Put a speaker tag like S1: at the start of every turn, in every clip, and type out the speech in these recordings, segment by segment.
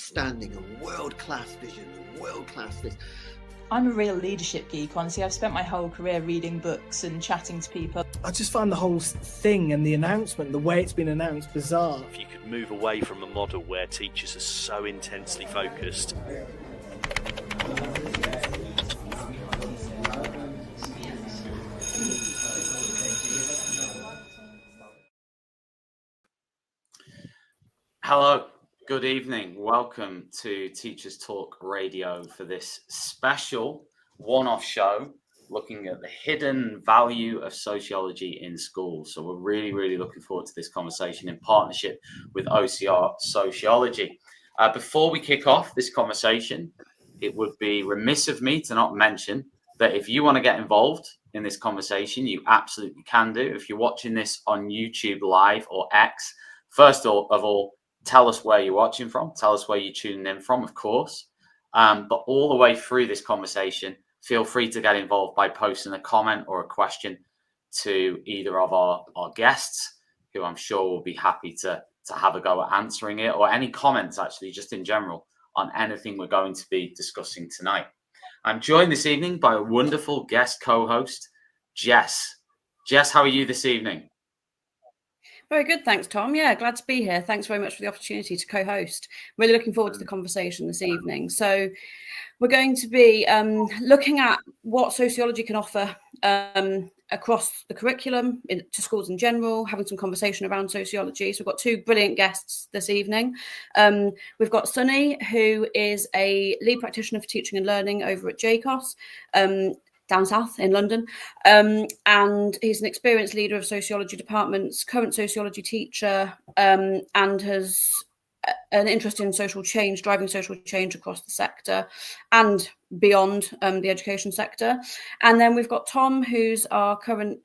S1: outstanding and world-class vision and world-class this.
S2: I'm a real leadership geek, honestly. I've spent my whole career reading books and chatting to people.
S3: I just find the whole thing and the announcement, the way it's been announced, bizarre.
S4: If you could move away from a model where teachers are so intensely focused.
S5: Hello, good evening. Welcome to Teachers Talk Radio for this special one-off show looking at the hidden value of sociology in schools. So we're really looking forward to this conversation in partnership with OCR Sociology. Before we kick off this conversation, it would be remiss of me to not mention that if you want to get involved in this conversation, you absolutely can do. If you're watching this on YouTube Live or X, first of all, tell us where you're watching from. Tell us where you're tuning in from, of course. But all the way through this conversation, feel free to get involved by posting a comment or a question to either of our guests, who I'm sure will be happy to have a go at answering it, or any comments, actually, just in general, on anything we're going to be discussing tonight. I'm joined this evening by a wonderful guest co-host, Jess. Jess, how are you this evening?
S6: Very good, thanks, Tom. Yeah, glad to be here. Thanks very much for the opportunity to co-host. Really looking forward to the conversation this evening. So we're going to be looking at what sociology can offer across the curriculum to schools in general, having some conversation around sociology. So we've got two brilliant guests this evening. We've got Sunny, who is a lead practitioner for teaching and learning over at JCoSS, down south in London, and he's an experienced leader of sociology departments, current sociology teacher, and has an interest in social change, driving social change across the sector and beyond the education sector. And then we've got Tom, who's our current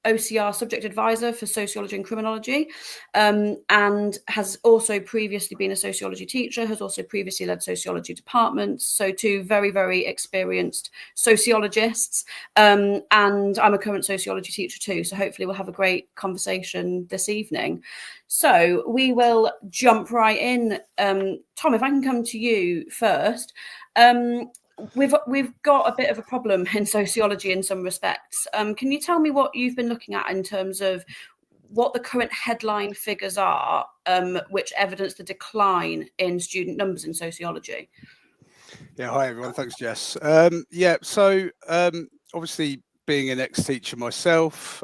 S6: OCR Subject Advisor for Sociology and Criminology, and has also previously been a sociology teacher, has also previously led sociology departments. So two very experienced sociologists. And I'm a current sociology teacher too. So hopefully we'll have a great conversation this evening. So we will jump right in. Tom, if I can come to you first. We've got a bit of a problem in sociology in some respects. Can you tell me what you've been looking at in terms of what the current headline figures are, which evidence the decline in student numbers in sociology?
S7: Yeah, hi everyone. Thanks, Jess. So obviously being an ex-teacher myself,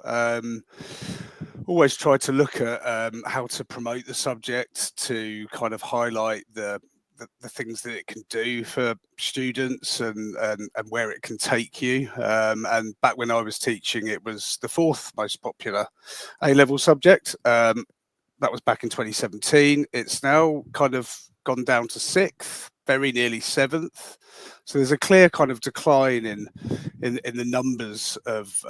S7: always try to look at how to promote the subject, to kind of highlight the things that it can do for students and where it can take you. And back when I was teaching, it was the fourth most popular A-level subject. That was back in 2017. It's now kind of gone down to sixth, very nearly seventh. So there's a clear kind of decline in the numbers of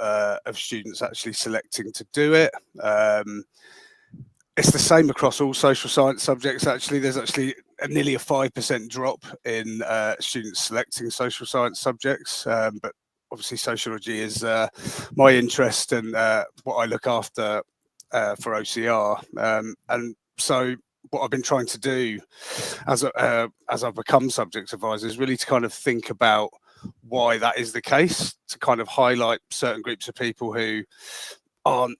S7: students actually selecting to do it. It's the same across all social science subjects, actually. There's actually nearly a 5% drop in students selecting social science subjects. But obviously sociology is my interest and what I look after for OCR. And so what I've been trying to do as I've become subject advisor is really to kind of think about why that is the case, to kind of highlight certain groups of people who aren't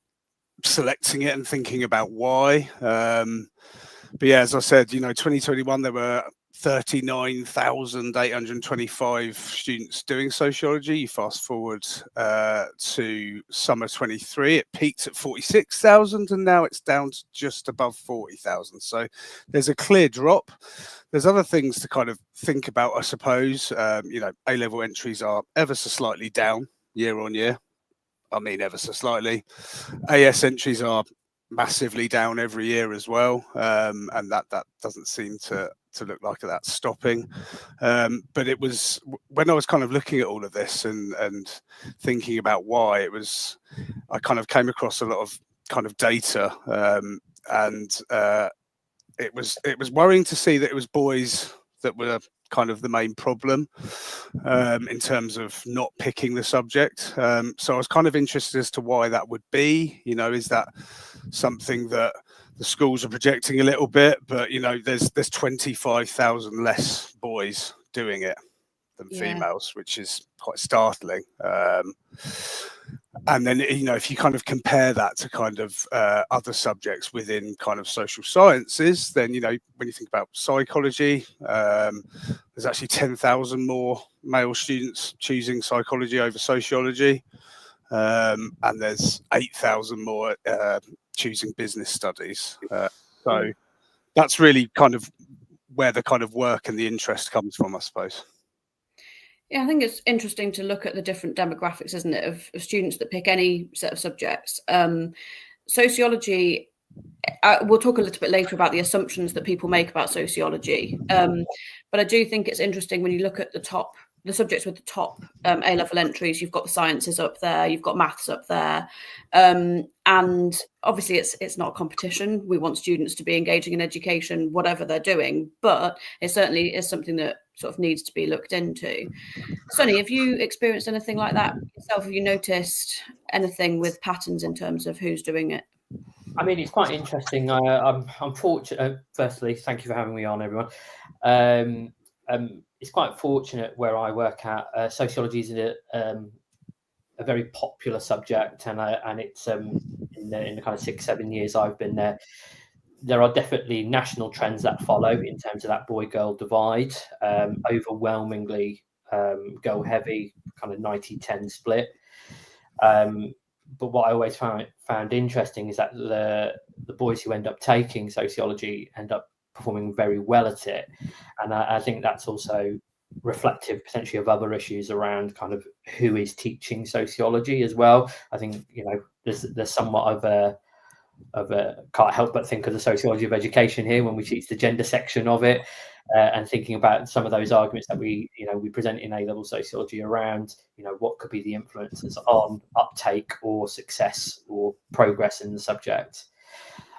S7: selecting it and thinking about why. But yeah, as I said, 2021 there were 39,825 students doing sociology. You fast forward to summer 23, it peaked at 46,000 and now it's down to just above 40,000. So there's a clear drop. There's other things to kind of think about, I suppose. A-level entries are ever so slightly down year on year. I mean, ever so slightly. AS entries are massively down every year as well, and that doesn't seem to look like that's stopping. But it was when I was kind of looking at all of this and thinking about why, I kind of came across a lot of kind of data, and it was worrying to see that it was boys that were kind of the main problem in terms of not picking the subject. So I was kind of interested as to why that would be. Is that something that the schools are projecting a little bit, but you know, there's 25,000 less boys doing it than females, which is quite startling. And then, you know, if you kind of compare that to kind of other subjects within kind of social sciences, then, you know, when you think about psychology, there's actually 10,000 more male students choosing psychology over sociology. And there's 8,000 more choosing business studies. So that's really kind of where the kind of work and the interest comes from, I suppose.
S6: Yeah, I think it's interesting to look at the different demographics, isn't it, of students that pick any set of subjects. Sociology, we'll talk a little bit later about the assumptions that people make about sociology. But I do think it's interesting when you look at the subjects with the top A-level entries. You've got the sciences up there, you've got maths up there. And obviously it's not a competition. We want students to be engaging in education, whatever they're doing, but it certainly is something that sort of needs to be looked into. Sunny, have you experienced anything like that yourself? Have you noticed anything with patterns in terms of who's doing it?
S8: I mean, it's quite interesting. I'm fortunate. Firstly, thank you for having me on, everyone. It's quite fortunate where I work at. Sociology is a very popular subject, and it's in the kind of 6-7 years I've been there. There are definitely national trends that follow in terms of that boy-girl divide. Overwhelmingly girl heavy, kind of 90-10 split. But what I always found interesting is that the boys who end up taking sociology end up performing very well at it, and I think that's also reflective potentially of other issues around kind of who is teaching sociology as well. I think, you know, there's somewhat of a can't help but think of the sociology of education here when we teach the gender section of it, and thinking about some of those arguments that we present in A-level sociology around, you know, what could be the influences on uptake or success or progress in the subject.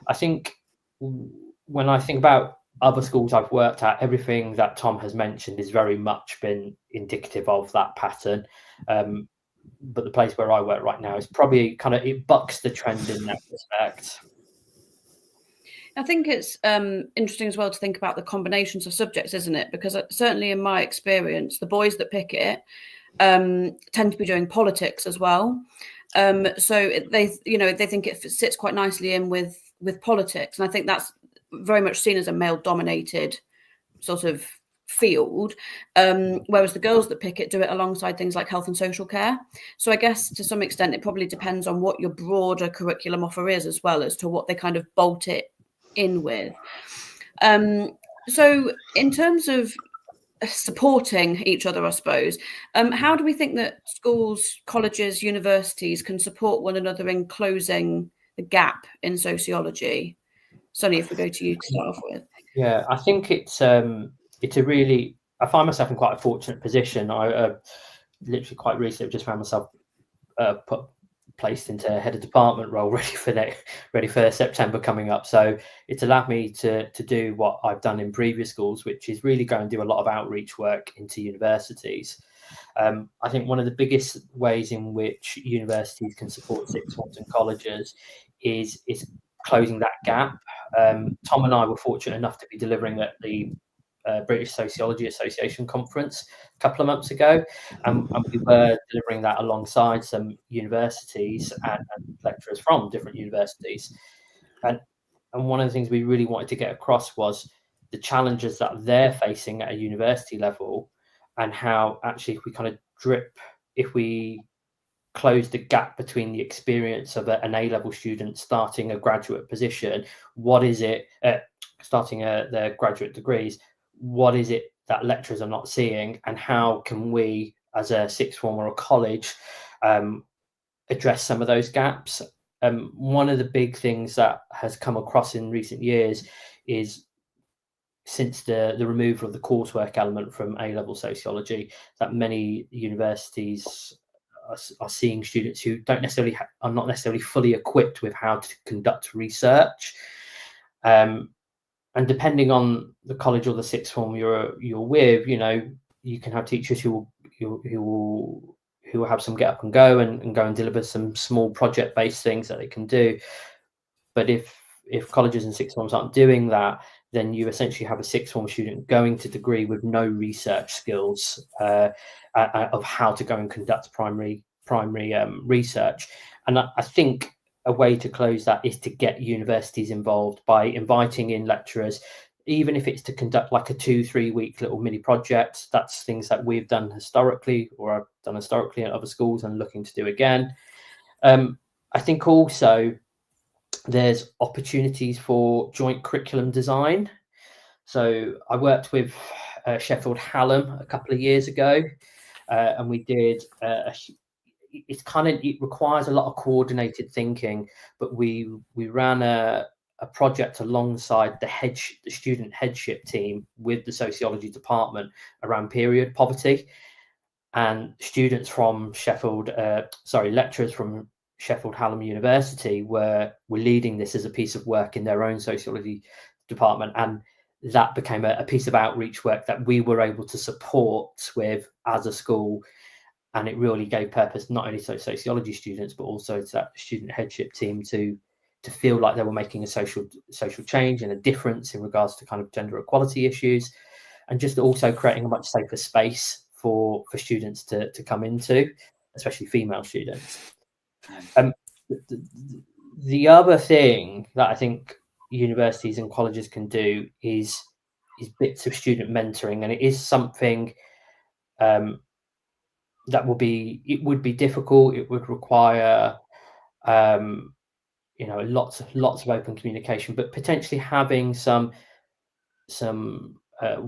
S8: I think when I think about other schools I've worked at, everything that Tom has mentioned has very much been indicative of that pattern. But the place where I work right now is probably kind of, it bucks the trend in that respect.
S6: I think it's interesting as well to think about the combinations of subjects, isn't it? Because certainly in my experience, the boys that pick it tend to be doing politics as well. So they think it sits quite nicely in with politics, and I think that's very much seen as a male-dominated sort of field, whereas the girls that pick it do it alongside things like health and social care. So I guess to some extent it probably depends on what your broader curriculum offer is, as well as to what they kind of bolt it in with. So in terms of supporting each other, I suppose, how do we think that schools, colleges, universities can support one another in closing the gap in sociology? Sunny, if we go to you to start off with.
S8: Yeah, I think it's a really, I find myself in quite a fortunate position. I literally quite recently just found myself placed into a head of department role, ready for September coming up. So it's allowed me to do what I've done in previous schools, which is really go and do a lot of outreach work into universities. I think one of the biggest ways in which universities can support sixth forms and colleges is closing that gap. Tom and I were fortunate enough to be delivering at the British Sociology Association conference a couple of months ago, and we were delivering that alongside some universities and lecturers from different universities. And one of the things we really wanted to get across was the challenges that they're facing at a university level, and how actually if we close the gap between the experience of an A-level student starting a graduate position, what is it, starting their graduate degrees, what is it that lecturers are not seeing, and how can we as a sixth form or a college address some of those gaps? One of the big things that has come across in recent years is, since the removal of the coursework element from A-level sociology, that many universities are seeing students who are not necessarily fully equipped with how to conduct research. And depending on the college or the sixth form you're with, you know, you can have teachers who will have some get up and go and go and deliver some small project-based things that they can do. But if colleges and sixth forms aren't doing that, then you essentially have a sixth form student going to degree with no research skills of how to go and conduct primary research. And I think a way to close that is to get universities involved by inviting in lecturers, even if it's to conduct like a 2-3 week little mini project. That's things that we've done historically, or I've done historically at other schools and looking to do again. I think also there's opportunities for joint curriculum design. So I worked with Sheffield Hallam a couple of years ago, and we did it requires a lot of coordinated thinking, but we ran a project alongside the student headship team with the sociology department around period poverty, and students from lecturers from Sheffield Hallam University were leading this as a piece of work in their own sociology department, and that became a piece of outreach work that we were able to support with as a school. And it really gave purpose not only to sociology students, but also to that student headship team to feel like they were making a social change and a difference in regards to kind of gender equality issues, and just also creating a much safer space for students to come into, especially female students. The other thing that I think universities and colleges can do is bits of student mentoring, and it is something that would be difficult. It would require lots of open communication, but potentially having some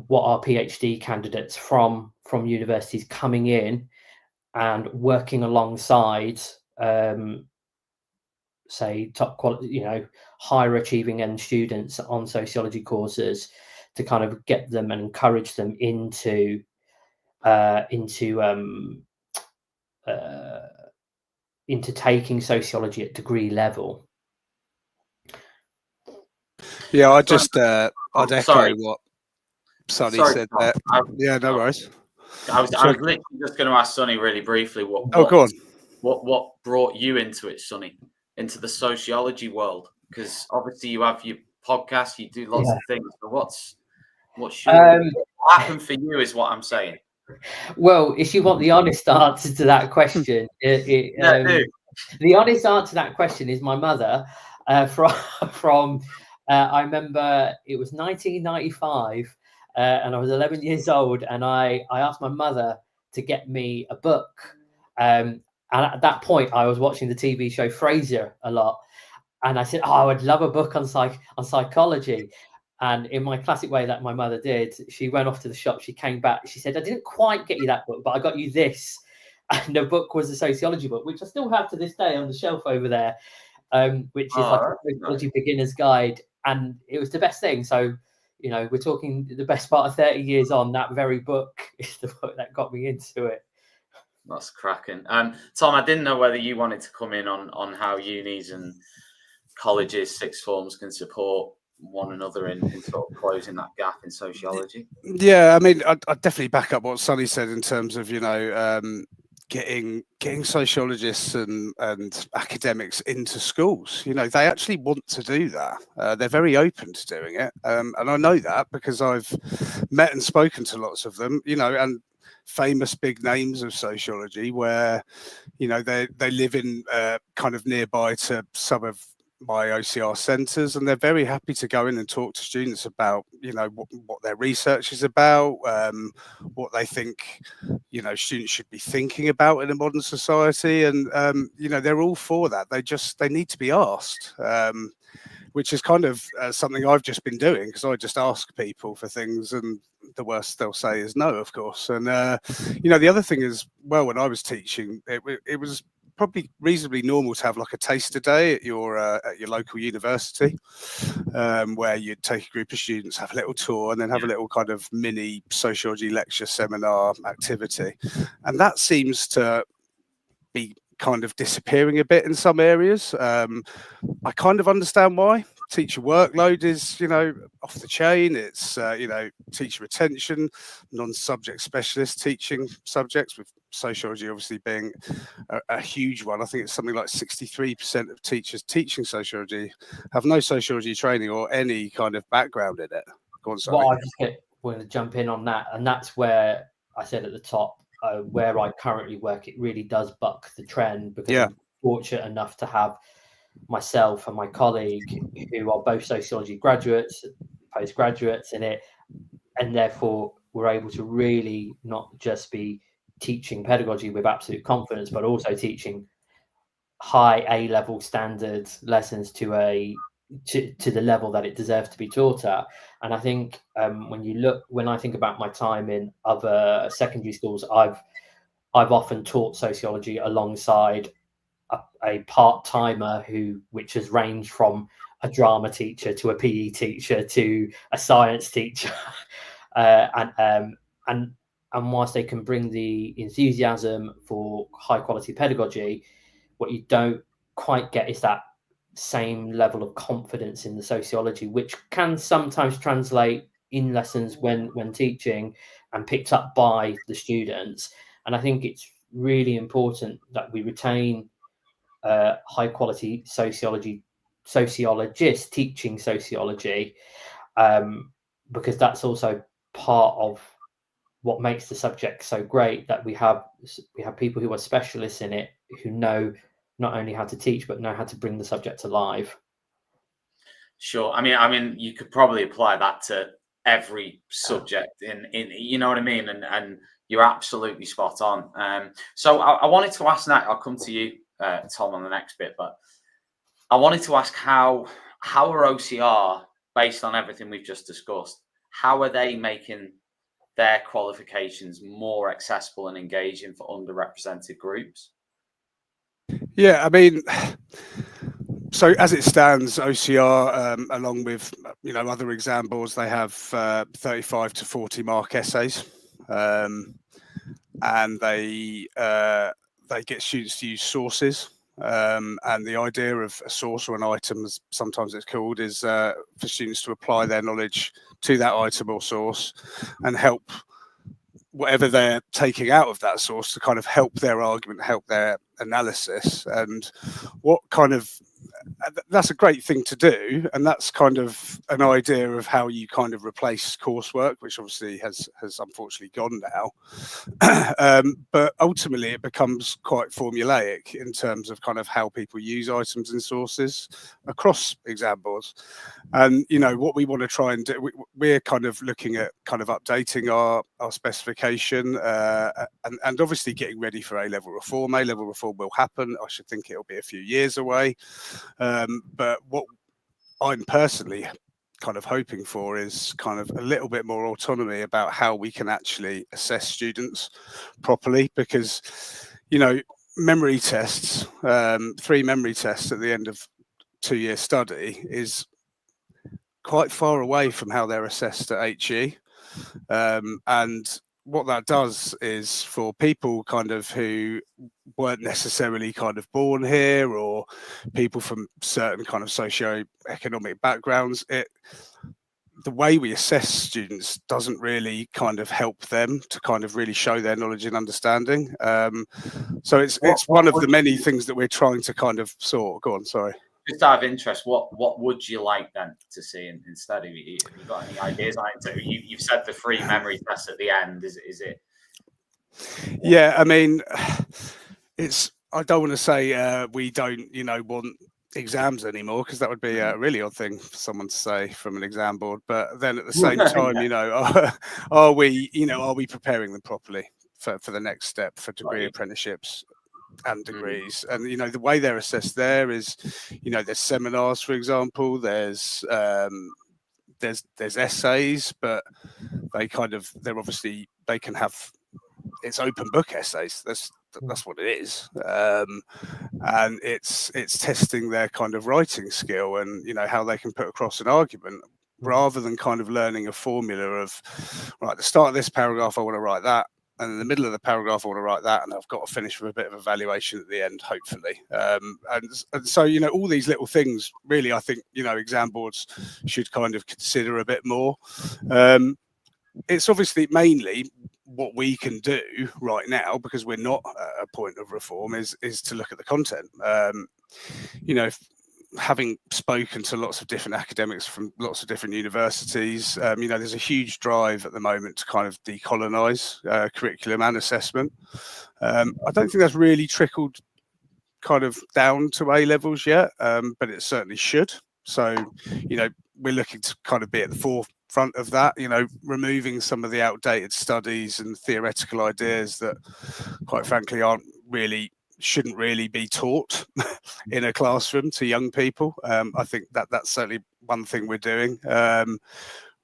S8: what are PhD candidates from universities coming in and working alongside say top quality, higher achieving end students on sociology courses, to kind of get them and encourage them into taking sociology at degree level.
S7: Yeah, I'd echo what Sunny said there. Yeah, no worries.
S5: I was literally just going to ask Sunny really briefly
S7: go on.
S5: What brought you into it, Sunny, into the sociology world? Because obviously you have your podcast, you do lots of things. But what happened for you is what I'm saying.
S8: Well, if you want the honest answer to that question, the honest answer to that question is my mother. From I remember it was 1995, and I was 11 years old, and I asked my mother to get me a book. And at that point, I was watching the TV show Frasier a lot, and I said, I would love a book on psychology. And in my classic way that my mother did, she went off to the shop, she came back, she said, I didn't quite get you that book, but I got you this. And the book was a sociology book, which I still have to this day on the shelf over there, which is like a sociology beginner's guide. And it was the best thing. So, we're talking the best part of 30 years on, that very book is the book that got me into it.
S5: That's cracking. Tom, I didn't know whether you wanted to come in on how unis and colleges, sixth forms can support one another in sort of closing that gap in sociology.
S7: Yeah, I mean, I definitely back up what Sunny said in terms of getting sociologists and academics into schools. They actually want to do that. They're very open to doing it, and I know that because I've met and spoken to lots of them. And famous big names of sociology where they live in kind of nearby to some of my OCR centres, and they're very happy to go in and talk to students about what their research is about, what they think students should be thinking about in a modern society, and they're all for that. They need to be asked, which is kind of something I've just been doing, because I just ask people for things, and the worst they'll say is no, of course. And the other thing is, well, when I was teaching, it was probably reasonably normal to have like a taster day at your local university, where you'd take a group of students, have a little tour, and then have a little kind of mini sociology lecture seminar activity. And that seems to be kind of disappearing a bit in some areas. I kind of understand why. Teacher workload is, off the chain. It's, teacher retention, non-subject specialist teaching subjects with sociology obviously being a huge one. I think it's something like 63% of teachers teaching sociology have no sociology training or any kind of background in it. Go on, sorry.
S8: Well, I just want to jump in on that, and that's where I said at the top, where I currently work, it really does buck the trend, because I'm fortunate enough to have myself and my colleague who are both sociology graduates, postgraduates in it, and therefore we're able to really not just be teaching pedagogy with absolute confidence, but also teaching high A-level standard lessons to the level that it deserves to be taught at. And I think when I think about my time in other secondary schools, I've often taught sociology alongside a part-timer which has ranged from a drama teacher to a PE teacher to a science teacher. And whilst they can bring the enthusiasm for high quality pedagogy, what you don't quite get is that same level of confidence in the sociology, which can sometimes translate in lessons when teaching and picked up by the students. And I think it's really important that we retain high quality sociologists teaching sociology, because that's also part of what makes the subject so great, that we have people who are specialists in it, who know not only how to teach but know how to bring the subject to life.
S5: Sure. I mean, you could probably apply that to every subject in you know what I mean, and you're absolutely spot on. So I wanted to ask that. I'll come to you, Tom, on the next bit, but I wanted to ask how are OCR, based on everything we've just discussed, how are they making their qualifications more accessible and engaging for underrepresented groups?
S7: Yeah, I mean, so as it stands, OCR, along with other exam boards, they have 35 to 40 mark essays, and they get students to use sources. And the idea of a source or an item, as sometimes it's called, is for students to apply their knowledge to that item or source and help whatever they're taking out of that source to kind of help their argument, help their analysis. And that's a great thing to do, and that's kind of an idea of how you kind of replace coursework, which obviously has unfortunately gone now. But ultimately it becomes quite formulaic in terms of kind of how people use items and sources across exam boards. And what we want to try and do, we're kind of looking at kind of updating our specification, and obviously getting ready for A-level reform. A-level reform will happen. I should think it'll be a few years away. But what I'm personally kind of hoping for is kind of a little bit more autonomy about how we can actually assess students properly, because memory tests, 3 memory tests at the end of 2-year study is quite far away from how they're assessed at HE. And what that does is, for people kind of who weren't necessarily kind of born here, or people from certain kind of socio-economic backgrounds, the way we assess students doesn't really kind of help them to kind of really show their knowledge and understanding. So it's one of the many things that we're trying to kind of sort. Go on, sorry.
S5: Just out of interest, what would you like then to see instead? Have you got any ideas on it? You've said the 3 memory tests at the end. Is it?
S7: Yeah, I mean, I don't want to say we don't, want exams anymore, because that would be a really odd thing for someone to say from an exam board. But then at the same time, are we preparing them properly for the next step, for degree apprenticeships and degrees? And the way they're assessed there is, there's seminars, for example, there's essays, but they can have, it's open book essays. That's what it is. And it's testing their kind of writing skill, and how they can put across an argument, rather than kind of learning a formula of, right, at the start of this paragraph I want to write that, and in the middle of the paragraph I want to write that, and I've got to finish with a bit of evaluation at the end, hopefully. And so all these little things, really, I think exam boards should kind of consider a bit more. It's obviously mainly what we can do right now, because we're not at a point of reform, is to look at the content. Having spoken to lots of different academics from lots of different universities, there's a huge drive at the moment to kind of decolonise curriculum and assessment. I don't think that's really trickled kind of down to A levels yet, but it certainly should. So, we're looking to kind of be at the forefront of that, removing some of the outdated studies and theoretical ideas that, quite frankly, shouldn't really be taught in a classroom to young people. I think that's certainly one thing we're doing.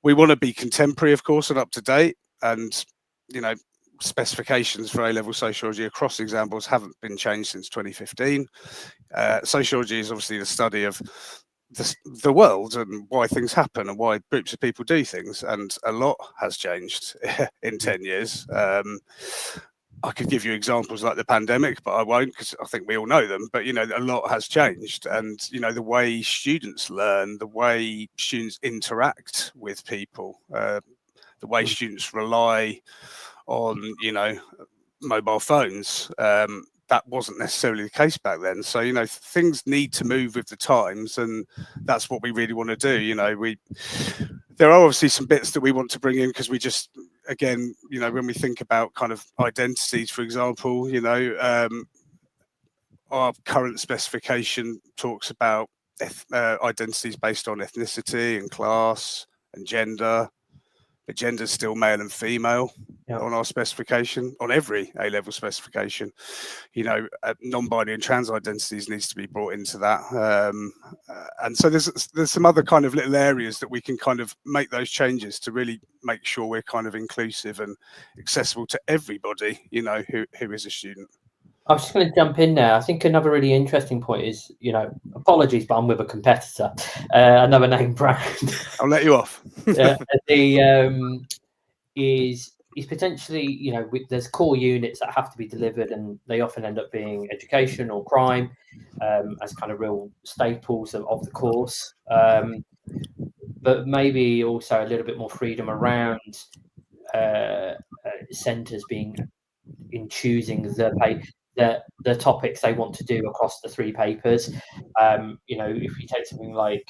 S7: We want to be contemporary, of course, and up to date. And, specifications for A-level sociology across examples haven't been changed since 2015. Sociology is obviously the study of the world and why things happen and why groups of people do things. And a lot has changed in 10 years. I could give you examples like the pandemic, but I won't, because I think we all know them. But, a lot has changed. And, the way students learn, the way students interact with people, the way students rely on, mobile phones, that wasn't necessarily the case back then. So, things need to move with the times, and that's what we really want to do. There are obviously some bits that we want to bring in, because we just, again, when we think about kind of identities, for example, our current specification talks about identities based on ethnicity and class and gender. But gender is still male and female on our specification, on every A-level specification. Non-binary and trans identities needs to be brought into that. And so there's some other kind of little areas that we can kind of make those changes to really make sure we're kind of inclusive and accessible to everybody, who is a student.
S8: I was just going to jump in there. I think another really interesting point is, apologies, but I'm with a competitor, another name brand.
S7: I'll let you off.
S8: Is potentially, there's core units that have to be delivered, and they often end up being education or crime as kind of real staples of the course. But maybe also a little bit more freedom around centres being in choosing the topics they want to do across the 3 papers. If you take something like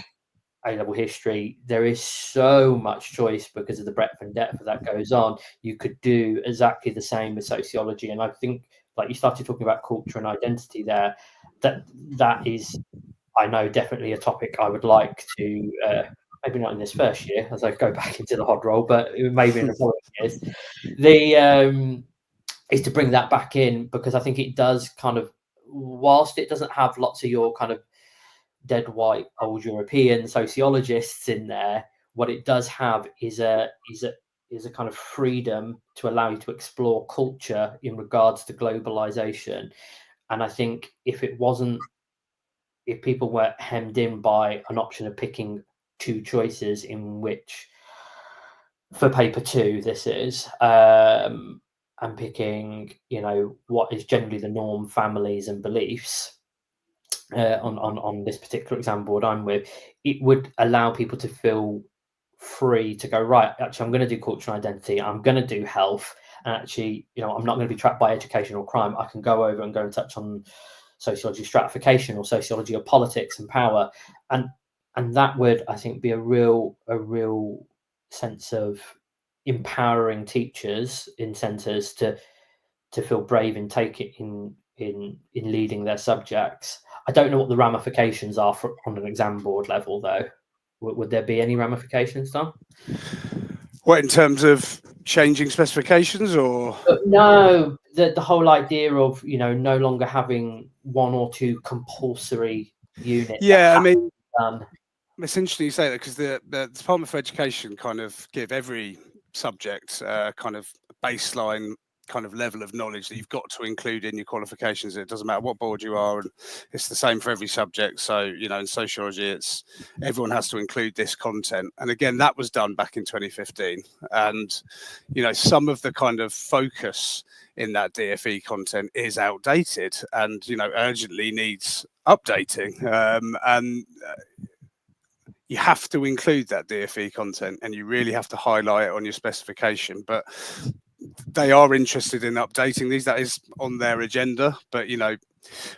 S8: A-level history, there is so much choice because of the breadth and depth that goes on. You could do exactly the same with sociology. And I think, like you started talking about culture and identity there, that is, I know, definitely a topic I would like to, maybe not in this first year as I go back into the hod role, but maybe in the following years. Is to bring that back in, because I think it does kind of, whilst it doesn't have lots of your kind of dead white old European sociologists in there, what it does have is a kind of freedom to allow you to explore culture in regards to globalization. And I think if people were hemmed in by an option of picking 2 choices, in which for paper 2 this is, and picking, what is generally the norm, families and beliefs, on this particular exam board I'm with, it would allow people to feel free to go, right, actually, I'm going to do culture and identity, I'm going to do health, and actually, I'm not going to be trapped by education or crime. I can go over and go and touch on sociology stratification or sociology of politics and power, and that would, I think, be a real sense of empowering teachers in centres to feel brave and take it in leading their subjects. I don't know what the ramifications are on an exam board level, though. Would there be any ramifications, Tom?
S7: What, in terms of changing specifications, or?
S8: No, the whole idea of, no longer having 1 or 2 compulsory units.
S7: Yeah, I mean, it's interesting you say that, because the Department for Education kind of give every subject kind of baseline kind of level of knowledge that you've got to include in your qualifications. It doesn't matter what board you are, and it's the same for every subject. So, in sociology, it's everyone has to include this content. And again, that was done back in 2015. And, some of the kind of focus in that DFE content is outdated and, urgently needs updating. You have to include that DFE content, and you really have to highlight it on your specification. But they are interested in updating these. That is on their agenda. But, you know,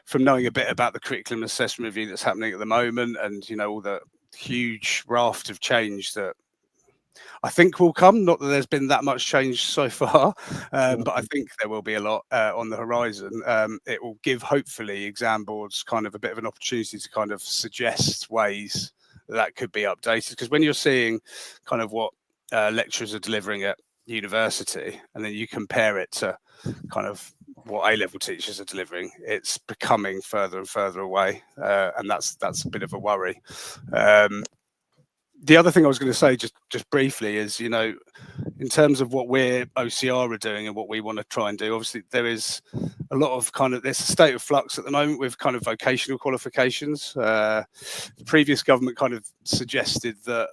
S7: from knowing a bit about the curriculum assessment review that's happening at the moment, and, you know, all the huge raft of change that I think will come, not that there's been that much change so far, but I think there will be a lot on the horizon. It will give, hopefully, exam boards kind of a bit of an opportunity to kind of suggest ways that could be updated. Because when you're seeing kind of what lecturers are delivering at university, and then you compare it to kind of what A-level teachers are delivering, it's becoming further and further away, and that's a bit of a worry. The other thing I was going to say, just briefly, is, you know, in terms of what we're OCR are doing and what we want to try and do, obviously there is a lot of kind of, there's a state of flux at the moment with kind of vocational qualifications. The previous government kind of suggested that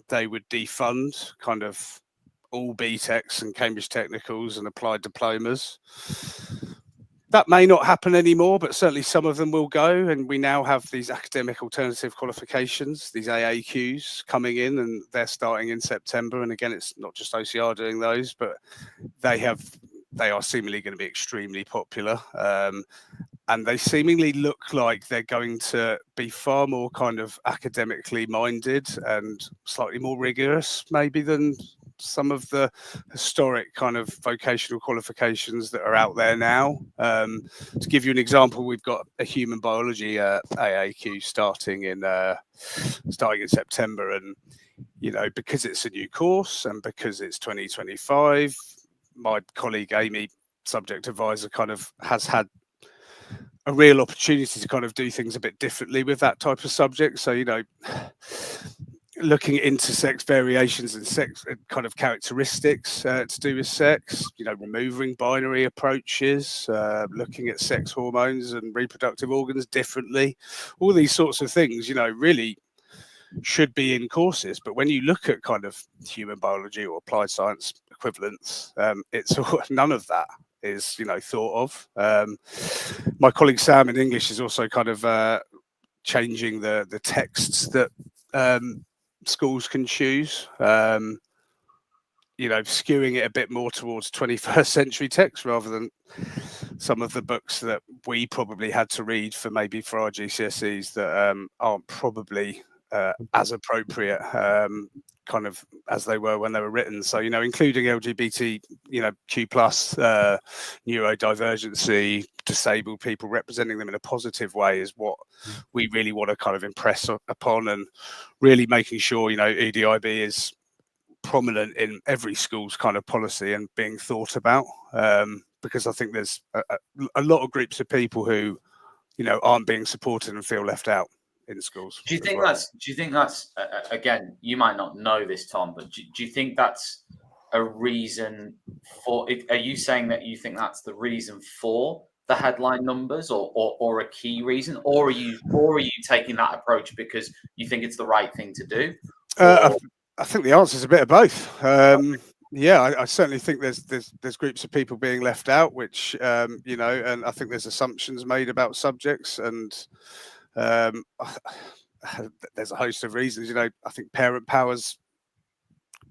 S7: they would defund kind of all BTECs and Cambridge Technicals and applied diplomas. That may not happen anymore, but certainly some of them will go. And we now have these academic alternative qualifications, these AAQs coming in, and they're starting in September. And again, it's not just OCR doing those, but they are seemingly going to be extremely popular. And they seemingly look like they're going to be far more kind of academically minded and slightly more rigorous, maybe, than some of the historic kind of vocational qualifications that are out there now. To give you an example, we've got a human biology AAQ starting in September, and, you know, because it's a new course and because it's 2025, my colleague Amy, Subject Advisor, kind of has had a real opportunity to kind of do things a bit differently with that type of subject. So, you know, looking at intersex variations and sex kind of characteristics to do with sex, you know, removing binary approaches, looking at sex hormones and reproductive organs differently, all these sorts of things, you know, really should be in courses. But when you look at kind of human biology or applied science equivalents, it's none of that is, you know, thought of. My colleague Sam in English is also kind of changing the texts that schools can choose, you know, skewing it a bit more towards 21st century text rather than some of the books that we probably had to read for our GCSEs that aren't probably as appropriate kind of as they were when they were written. So, you know, including LGBT, you know, Q+, neurodivergency, disabled people, representing them in a positive way is what we really want to kind of impress upon, and really making sure, you know, EDIB is prominent in every school's kind of policy and being thought about, because I think there's a lot of groups of people who, you know, aren't being supported and feel left out in schools.
S5: Do you think that's again, you might not know this, Tom, but do you think that's a reason for it? Are you saying that you think that's the reason for the headline numbers, or a key reason, or are you taking that approach because you think it's the right thing to do?
S7: I think the answer is a bit of both. Yeah, I certainly think there's groups of people being left out, which you know, and I think there's assumptions made about subjects, and there's a host of reasons. You know, I think parent power's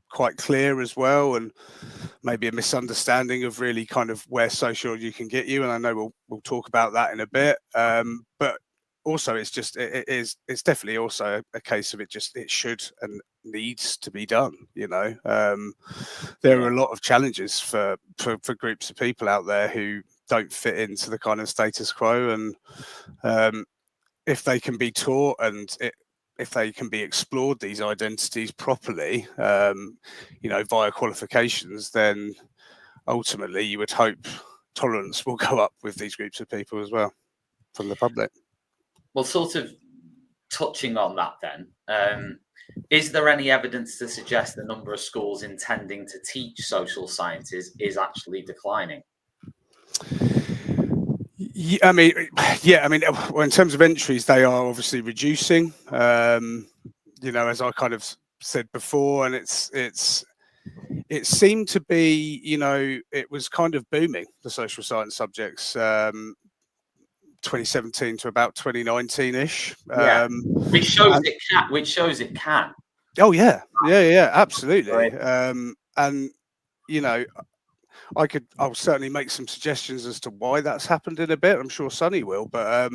S7: quite clear as well, and maybe a misunderstanding of really kind of where sociology can get you. And I know we'll talk about that in a bit. But also, it's just it's definitely also a case of it should and needs to be done. You know, there are a lot of challenges for groups of people out there who don't fit into the kind of status quo, and if they can be taught and if they can be explored, these identities properly, you know, via qualifications, then ultimately you would hope tolerance will go up with these groups of people as well from the public.
S5: Well, sort of touching on that then, is there any evidence to suggest the number of schools intending to teach social sciences is actually declining?
S7: Yeah, I mean, well, in terms of entries, they are obviously reducing. You know, as I kind of said before, and it seemed to be, you know, it was kind of booming, the social science subjects, 2017 to about 2019-ish.
S5: Which shows it can.
S7: Oh yeah, absolutely. Right. And you know, I'll certainly make some suggestions as to why that's happened in a bit. I'm sure Sunny will, but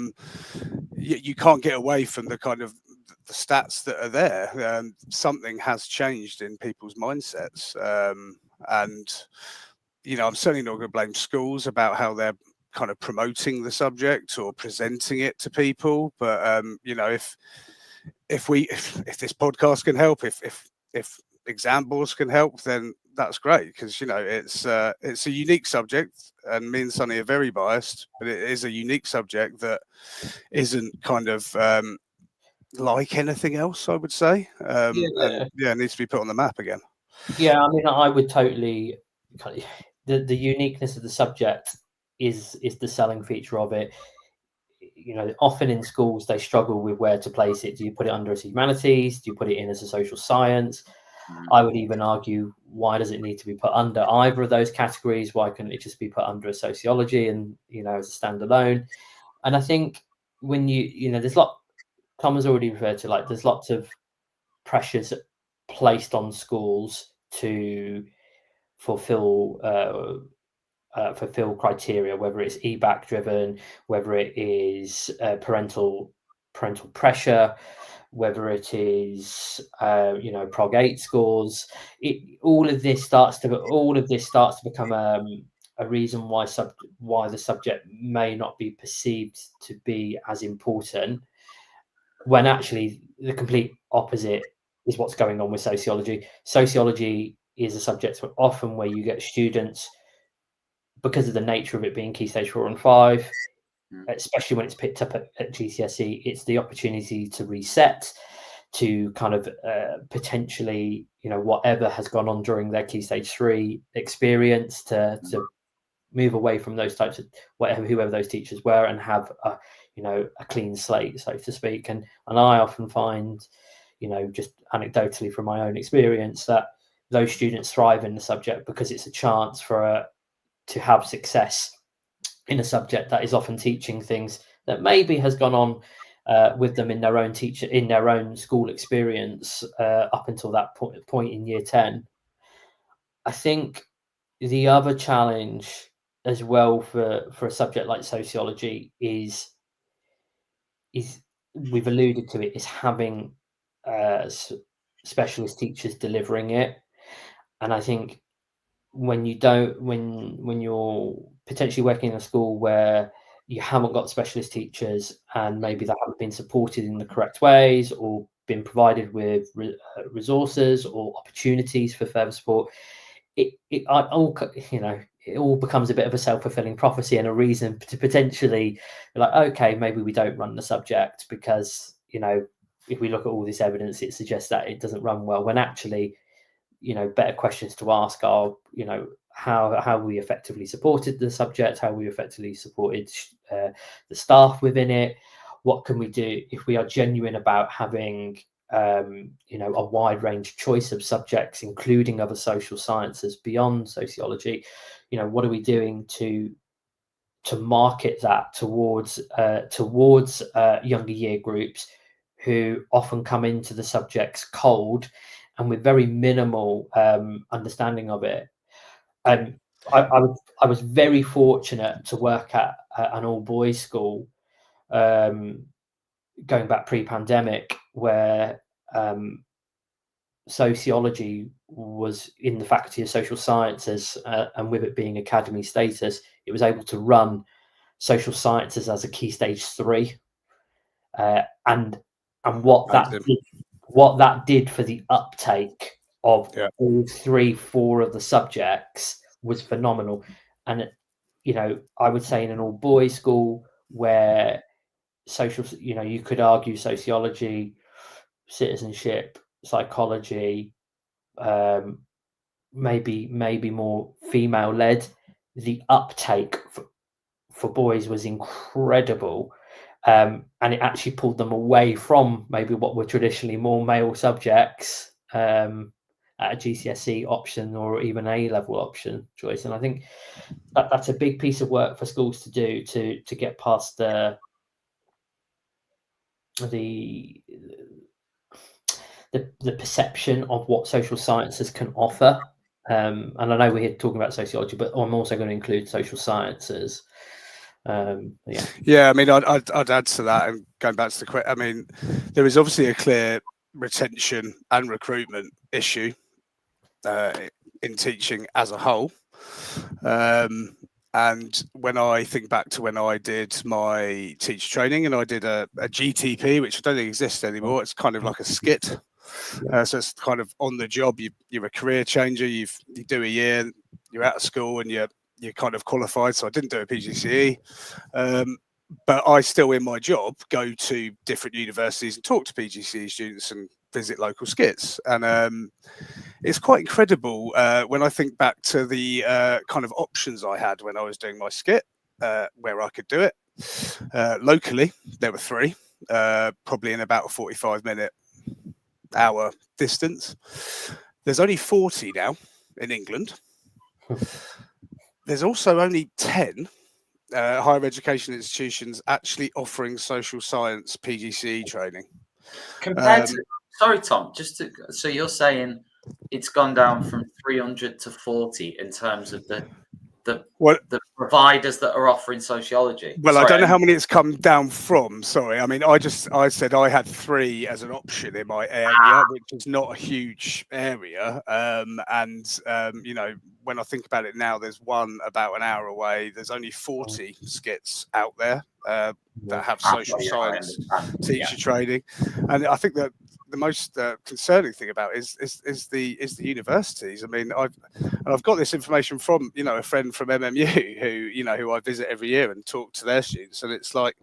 S7: you can't get away from the kind of the stats that are there. Something has changed in people's mindsets, and I'm certainly not going to blame schools about how they're kind of promoting the subject or presenting it to people. But if this podcast can help, if exam boards can help, then that's great, because it's a unique subject, and me and Sunny are very biased, but it is a unique subject that isn't kind of like anything else, I would say. And it needs to be put on the map again.
S8: Yeah, I mean, I would totally. The uniqueness of the subject is the selling feature of it. Often in schools they struggle with where to place it. Do you put it under as humanities? Do you put it in as a social science? I would even argue, why does it need to be put under either of those categories? Why couldn't it just be put under a sociology and as a standalone? And I think when there's Tom has already referred to, there's lots of pressures placed on schools to fulfill criteria, whether it's EBAC driven, whether it is parental pressure, whether it is Prog 8 scores. All of this starts to become a reason why the subject may not be perceived to be as important, when actually the complete opposite is what's going on with sociology. Sociology is a subject often where you get students, because of the nature of it being Key Stage 4 and 5, especially when it's picked up at GCSE, it's the opportunity to reset, to kind of potentially, whatever has gone on during their Key Stage 3 experience, to move away from those types of whoever those teachers were, and have a clean slate, so to speak. And I often find, just anecdotally from my own experience, that those students thrive in the subject because it's a chance to have success in a subject that is often teaching things that maybe has gone on with them in their own school experience up until that point in year 10. I think the other challenge as well for a subject like sociology is we've alluded to it, is having specialist teachers delivering it. And I think when you're potentially working in a school where you haven't got specialist teachers, and maybe they haven't been supported in the correct ways, or been provided with resources or opportunities for further support, it all becomes a bit of a self-fulfilling prophecy, and a reason to potentially be like, okay, maybe we don't run the subject, because if we look at all this evidence, it suggests that it doesn't run well, when actually better questions to ask are, how we effectively supported the subject, how we effectively supported the staff within it. What can we do if we are genuine about having a wide range choice of subjects, including other social sciences beyond sociology? What are we doing to market that towards younger year groups, who often come into the subjects cold and with very minimal understanding of it. I was very fortunate to work at an all-boys school going back pre-pandemic, where sociology was in the Faculty of Social Sciences, and with it being academy status, it was able to run social sciences as a Key Stage 3, and what that did for the uptake of all 3-4 of the subjects was phenomenal. And I would say in an all-boys school where you could argue sociology, citizenship, psychology, maybe more female-led, the uptake for boys was incredible. And it actually pulled them away from maybe what were traditionally more male subjects at a GCSE option or even A-level option choice. And I think that's a big piece of work for schools to do, to get past the perception of what social sciences can offer, And I know we're here talking about sociology, but I'm also going to include social sciences.
S7: Yeah, I mean, I'd add to that, and going back to the question, I mean, there is obviously a clear retention and recruitment issue in teaching as a whole. And when I think back to when I did my teacher training, and I did a GTP, which I don't think exists anymore, it's kind of like a skit. So it's kind of on the job. You're a career changer. You do a year, you're out of school, and you're kind of qualified. So I didn't do a PGCE, but I still, in my job, go to different universities and talk to PGCE students and visit local skits. And it's quite incredible when I think back to the kind of options I had when I was doing my skit, where I could do it. Locally, there were 3, probably in about a 45-minute hour distance. There's only 40 now in England. There's also only 10 higher education institutions actually offering social science PGCE training.
S5: Compared to, sorry, Tom, so you're saying it's gone down from 300 to 40 in terms of the providers that are offering sociology?
S7: Well, I don't know how many it's come down from. Sorry. I mean, I said I had 3 as an option in my area, which is not a huge area. You know, when I think about it now, there's one about an hour away. There's only 40 skits out there that have social science teacher training. And I think that the most concerning thing about it is the universities. I mean, I've got this information from, you know, a friend from MMU who I visit every year and talk to their students, and it's like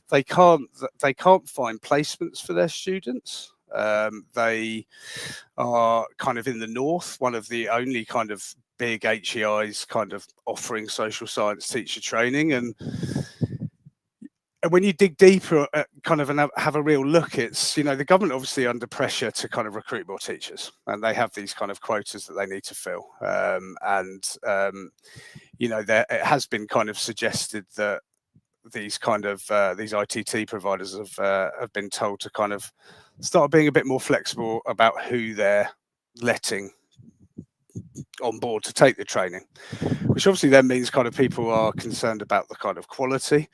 S7: they can't find placements for their students. They are kind of in the north, one of the only kind of big HEIs kind of offering social science teacher training, and when you dig deeper kind of and have a real look, it's, you know, the government obviously under pressure to kind of recruit more teachers, and they have these kind of quotas that they need to fill. You know, it has been kind of suggested that these kind of these ITT providers have been told to kind of start being a bit more flexible about who they're letting on board to take the training, which obviously then means kind of people are concerned about the kind of quality.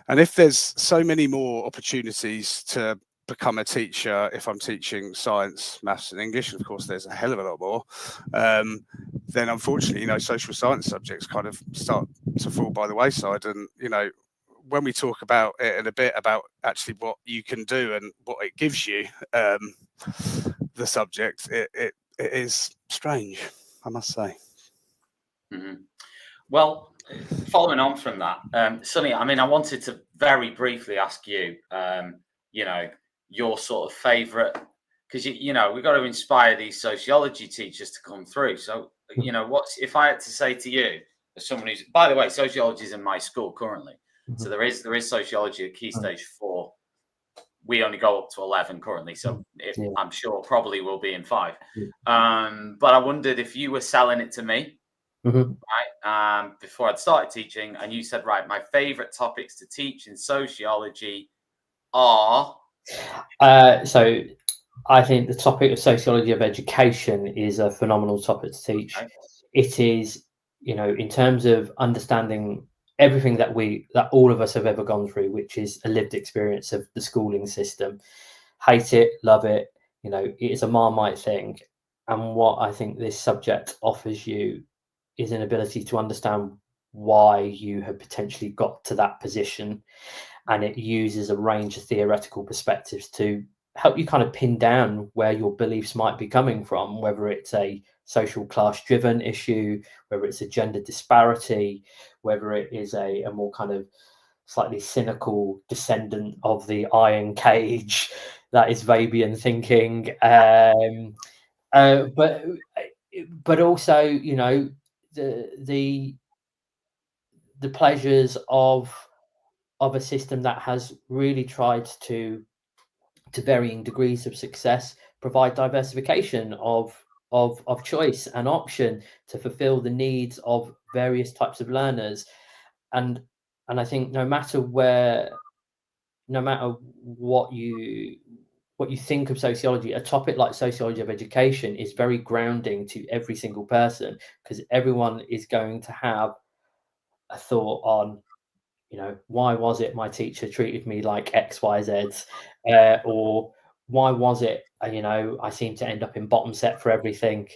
S7: And if there's so many more opportunities to become a teacher, if I'm teaching science, maths and English, and of course there's a hell of a lot more, then unfortunately, you know, social science subjects kind of start to fall by the wayside. And, you know, when we talk about it in a bit about actually what you can do and what it gives you, the subject, it is strange, I must say.
S5: Mm-hmm. Well, following on from that, Sunny, I mean, I wanted to very briefly ask you, you know, your sort of favourite, because, you know, we've got to inspire these sociology teachers to come through. So, you know, if I had to say to you, as someone who's, by the way, sociology is in my school currently. So there is sociology at Key Stage 4. We only go up to 11 currently, so I'm sure probably will be in 5. But I wondered if you were selling it to me, right, before I'd started teaching, and you said, right, my favourite topics to teach in sociology are...
S8: So I think the topic of sociology of education is a phenomenal topic to teach. Okay. It is, you know, in terms of understanding everything that all of us have ever gone through, which is a lived experience of the schooling system. Hate it, love it, you know, it is a Marmite thing. And what I think this subject offers you is an ability to understand why you have potentially got to that position. And it uses a range of theoretical perspectives to help you kind of pin down where your beliefs might be coming from, whether it's a social class driven issue, whether it's a gender disparity, whether it is a more kind of slightly cynical descendant of the iron cage that is Webian thinking, but also, you know, the pleasures of a system that has really tried to varying degrees of success provide diversification of choice and option to fulfill the needs of various types of learners. And I think no matter what what you think of sociology, a topic like sociology of education is very grounding to every single person, because everyone is going to have a thought on, why was it my teacher treated me like X, Y, Z, or why was it, I seem to end up in bottom set for everything,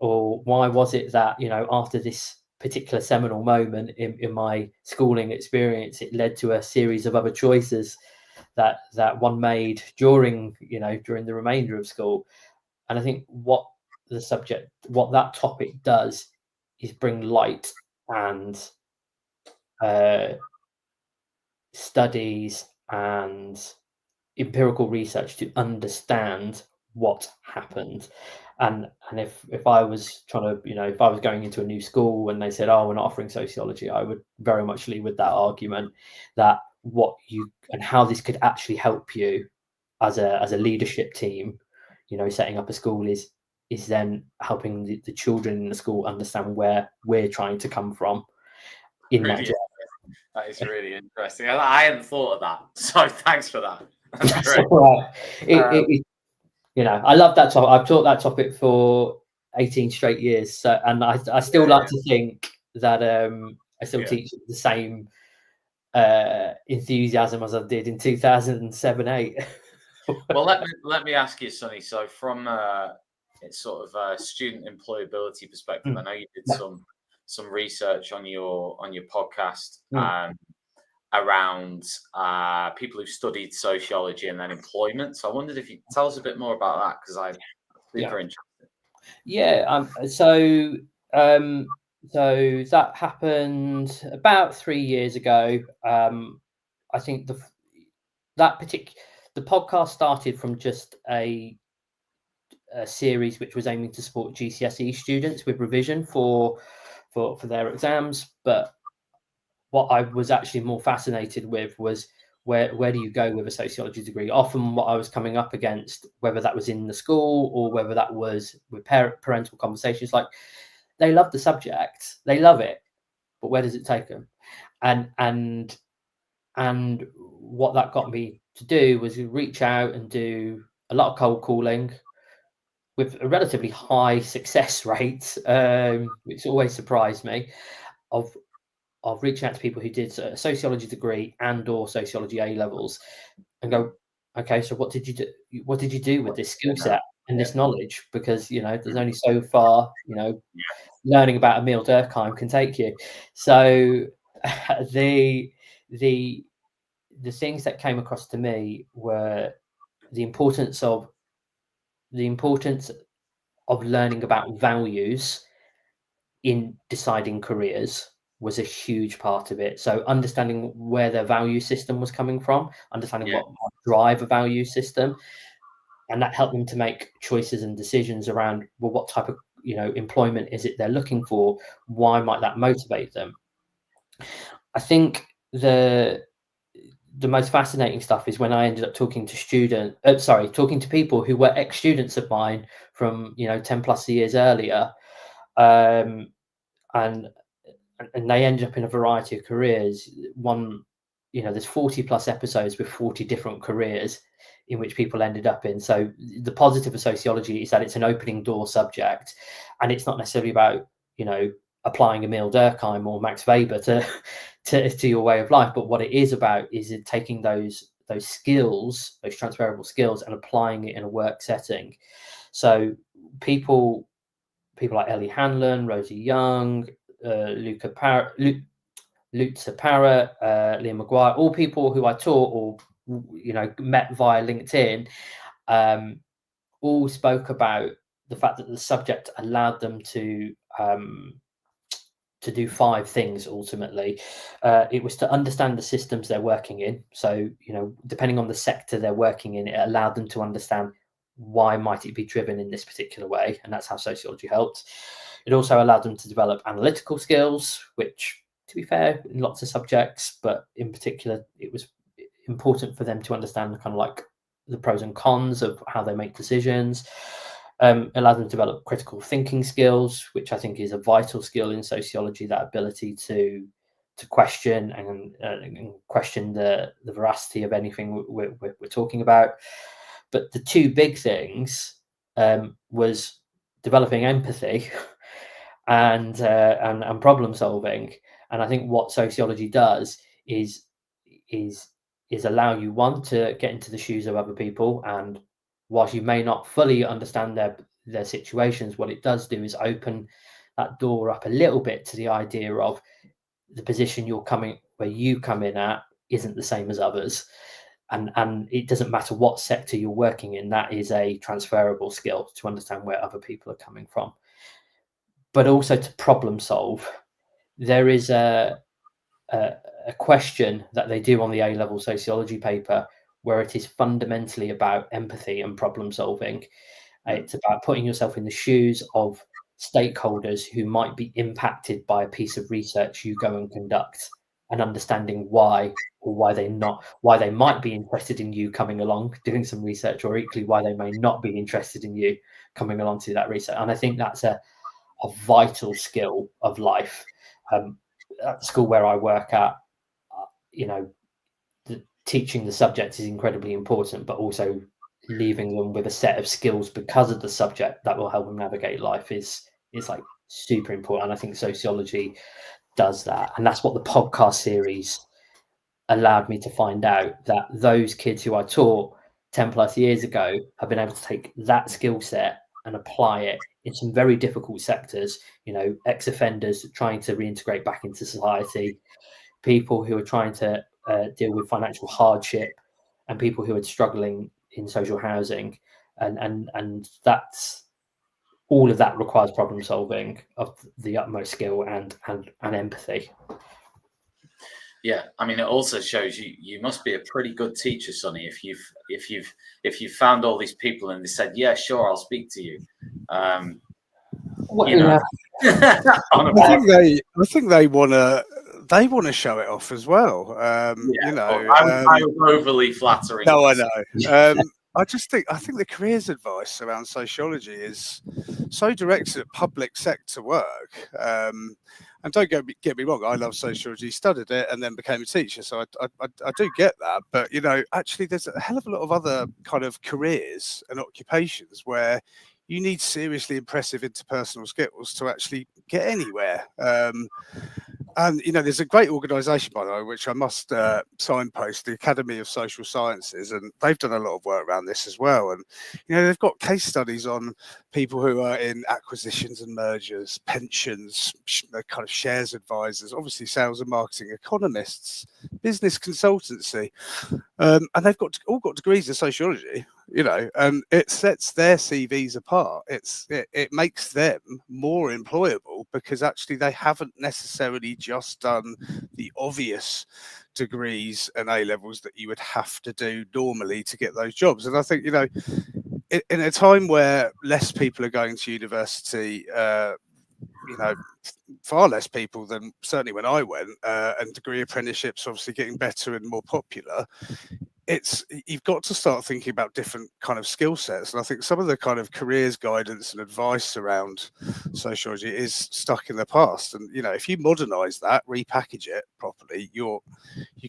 S8: or why was it that, after this particular seminal moment in my schooling experience, it led to a series of other choices that one made during the remainder of school. And I think what that topic does is bring light and studies and empirical research to understand what happened. And if I was trying to, if I was going into a new school and they said, oh, we're not offering sociology, I would very much lead with that argument, that what you and how this could actually help you as a leadership team, setting up a school is then helping the children in the school understand where we're trying to come from in that journey.
S5: That is really interesting. I hadn't thought of that, so thanks for that. That's great.
S8: Right. I love that topic. I've taught that topic for 18 straight years, so, and I still like to think that I still teach the same enthusiasm as I did in 2007-8.
S5: Well, let me ask you, Sunny. So, from sort of a student employability perspective, I know you did some research on your podcast around people who studied sociology and then employment. So I wondered if you could tell us a bit more about that, because I'm super interested.
S8: Yeah. So that happened about 3 years ago. I think the podcast started from just a series which was aiming to support GCSE students with revision for their exams. But what I was actually more fascinated with was where do you go with a sociology degree? Often what I was coming up against, whether that was in the school or whether that was with parental conversations, like, they love the subject, they love it, but where does it take them? And what that got me to do was reach out and do a lot of cold calling with a relatively high success rate, which always surprised me, of reaching out to people who did a sociology degree and or sociology A levels, and go, okay, so what did you do? What did you do with this skill set and this knowledge? Because there's only so far learning about Emile Durkheim can take you. So the things that came across to me were the importance of learning about values in deciding careers was a huge part of it. So understanding where their value system was coming from, understanding what drive a value system, and that helped them to make choices and decisions around, well, what type of employment is it they're looking for? Why might that motivate them? I think the most fascinating stuff is when I ended up talking to people who were ex-students of mine from 10 plus years earlier, and they ended up in a variety of careers. There's 40 plus episodes with 40 different careers in which people ended up in. So the positive of sociology is that it's an opening door subject, and it's not necessarily about applying Emile Durkheim or Max Weber to your way of life, but what it is about is taking those skills, those transferable skills, and applying it in a work setting. So people like Ellie Hanlon, Rosie Young, Lutzer Parrott, Liam Maguire, all people who I taught or met via LinkedIn, all spoke about the fact that the subject allowed them to do 5 things ultimately. It was to understand the systems they're working in. So, depending on the sector they're working in, it allowed them to understand why might it be driven in this particular way, and that's how sociology helped. It also allowed them to develop analytical skills, which, to be fair, in lots of subjects, but in particular, it was important for them to understand kind of like the pros and cons of how they make decisions. Allowed them to develop critical thinking skills, which I think is a vital skill in sociology, that ability to question and question the veracity of anything we're talking about. But the two big things was developing empathy and problem solving. And I think what sociology does is allow you, one, to get into the shoes of other people, and whilst you may not fully understand their situations, what it does do is open that door up a little bit to the idea of the position where you come in at isn't the same as others, and it doesn't matter what sector you're working in. That is a transferable skill to understand where other people are coming from, but also to problem solve. There is a question that they do on the A-level sociology paper where it is fundamentally about empathy and problem solving. It's about putting yourself in the shoes of stakeholders who might be impacted by a piece of research you go and conduct, and understanding why they might be interested in you coming along doing some research, or equally why they may not be interested in you coming along to that research. And I think that's a vital skill of life. At the school where I work at, teaching the subject is incredibly important, but also leaving them with a set of skills because of the subject that will help them navigate life is like super important. And I think sociology does that. And that's what the podcast series allowed me to find out, that those kids who I taught 10 plus years ago have been able to take that skill set and apply it in some very difficult sectors, ex-offenders trying to reintegrate back into society, people who are trying to deal with financial hardship, and people who are struggling in social housing. And that's all of that requires problem solving of the utmost skill and empathy.
S5: Yeah, I mean, it also shows you must be a pretty good teacher, Sunny, if you've found all these people and they said, yeah, sure, I'll speak to you.
S7: I think they want to show it off as well.
S5: I was overly flattering.
S7: No, I know. I think the careers advice around sociology is so directed at public sector work. And don't get me wrong, I love sociology, studied it, and then became a teacher. So I do get that. But, actually there's a hell of a lot of other kind of careers and occupations where you need seriously impressive interpersonal skills to actually get anywhere. And, there's a great organisation, by the way, which I must signpost, the Academy of Social Sciences, and they've done a lot of work around this as well. And, they've got case studies on people who are in acquisitions and mergers, pensions, kind of shares advisors, obviously sales and marketing, economists, business consultancy. And they've all got degrees in sociology, and it sets their CVs apart. It makes them more employable because actually they haven't necessarily just done the obvious degrees and A-levels that you would have to do normally to get those jobs. And I think, in a time where less people are going to university, far less people than certainly when I went, and degree apprenticeships obviously getting better and more popular, you've got to start thinking about different kind of skill sets. And I think some of the kind of careers guidance and advice around sociology is stuck in the past. And, if you modernize that, repackage it properly, you're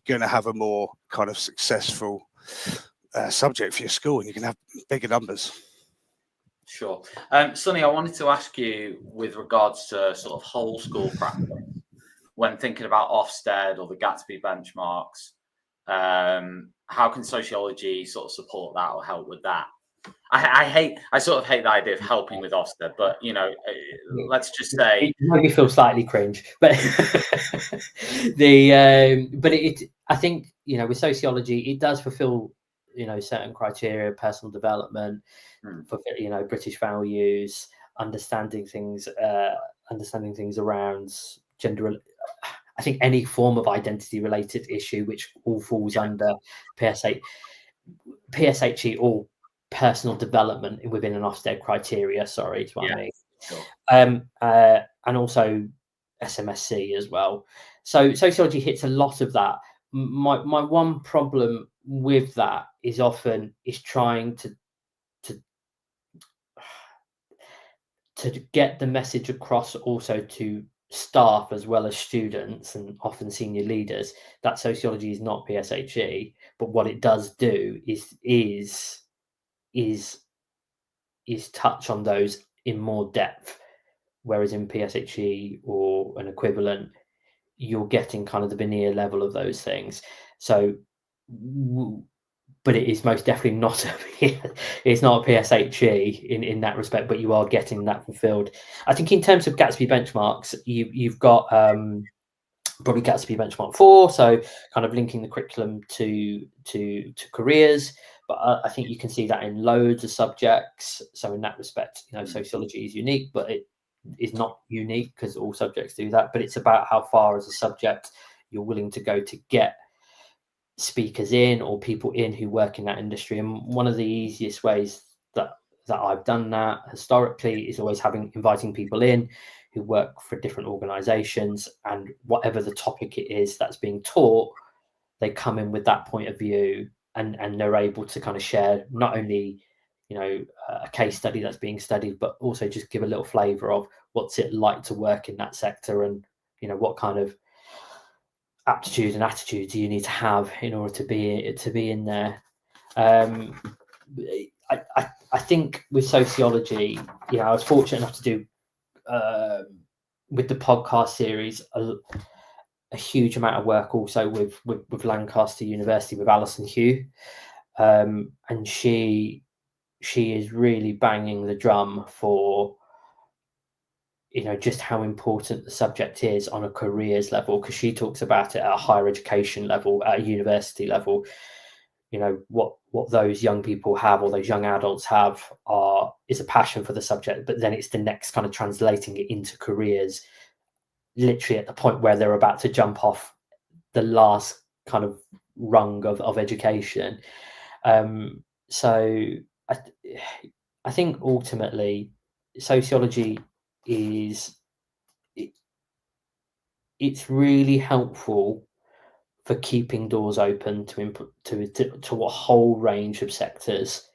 S7: going to have a more kind of successful subject for your school, and you can have bigger numbers.
S5: Sure. Sunny, I wanted to ask you with regards to sort of whole school practice, when thinking about Ofsted or the Gatsby benchmarks, how can sociology sort of support that or help with that? I sort of hate the idea of helping with Ofsted, but let's just say
S8: it maybe feel slightly cringe, but I think with sociology it does fulfill certain criteria, personal development, for British values, understanding things around gender. I think any form of identity related issue, which all falls under PSHE or personal development within an Ofsted criteria. Sorry, is what I mean.
S5: Sure.
S8: And also SMSC as well. So sociology hits a lot of that. My one problem with that is trying to get the message across also to staff as well as students and often senior leaders that sociology is not PSHE, but what it does do is is touch on those in more depth, whereas in PSHE or an equivalent, you're getting kind of the veneer level of those things. So, but it is most definitely not it's not a PSHE in that respect, but you are getting that fulfilled. I think in terms of Gatsby benchmarks, you've got probably Gatsby benchmark 4, so kind of linking the curriculum to careers. But I think you can see that in loads of subjects. So in that respect, sociology is unique, but it is not unique because all subjects do that. But it's about how far as a subject you're willing to go to get speakers in or people in who work in that industry. And one of the easiest ways that I've done that historically is always inviting people in who work for different organizations, and whatever the topic it is that's being taught, they come in with that point of view, and they're able to kind of share not only a case study that's being studied, but also just give a little flavor of what's it like to work in that sector, and what kind of aptitude and attitude do you need to have in order to be in there. I think with sociology, I was fortunate enough to do with the podcast series a huge amount of work also with Lancaster University with Alison Hugh, and she is really banging the drum for just how important the subject is on a careers level, because she talks about it at a higher education level, at a university level. What those young people have, or those young adults have, is a passion for the subject, but then it's the next kind of translating it into careers, literally at the point where they're about to jump off the last kind of rung of education. So I think ultimately sociology it's really helpful for keeping doors open to a whole range of sectors.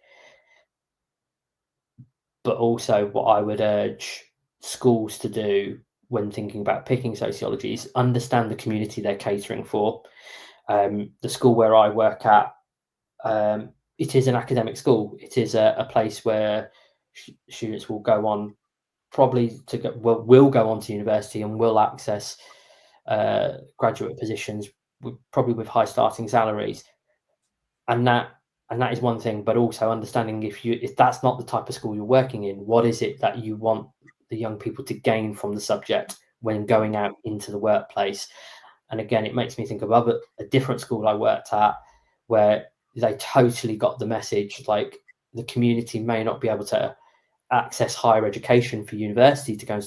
S8: But also what I would urge schools to do when thinking about picking sociology is understand the community they're catering for. The school where I work at, it is an academic school. It is a place where students will go on will go on to university and will access graduate positions probably with high starting salaries, and that is one thing. But also understanding if that's not the type of school you're working in, what is it that you want the young people to gain from the subject when going out into the workplace. And again, it makes me think of a different school I worked at where they totally got the message, like the community may not be able to access higher education for university to go and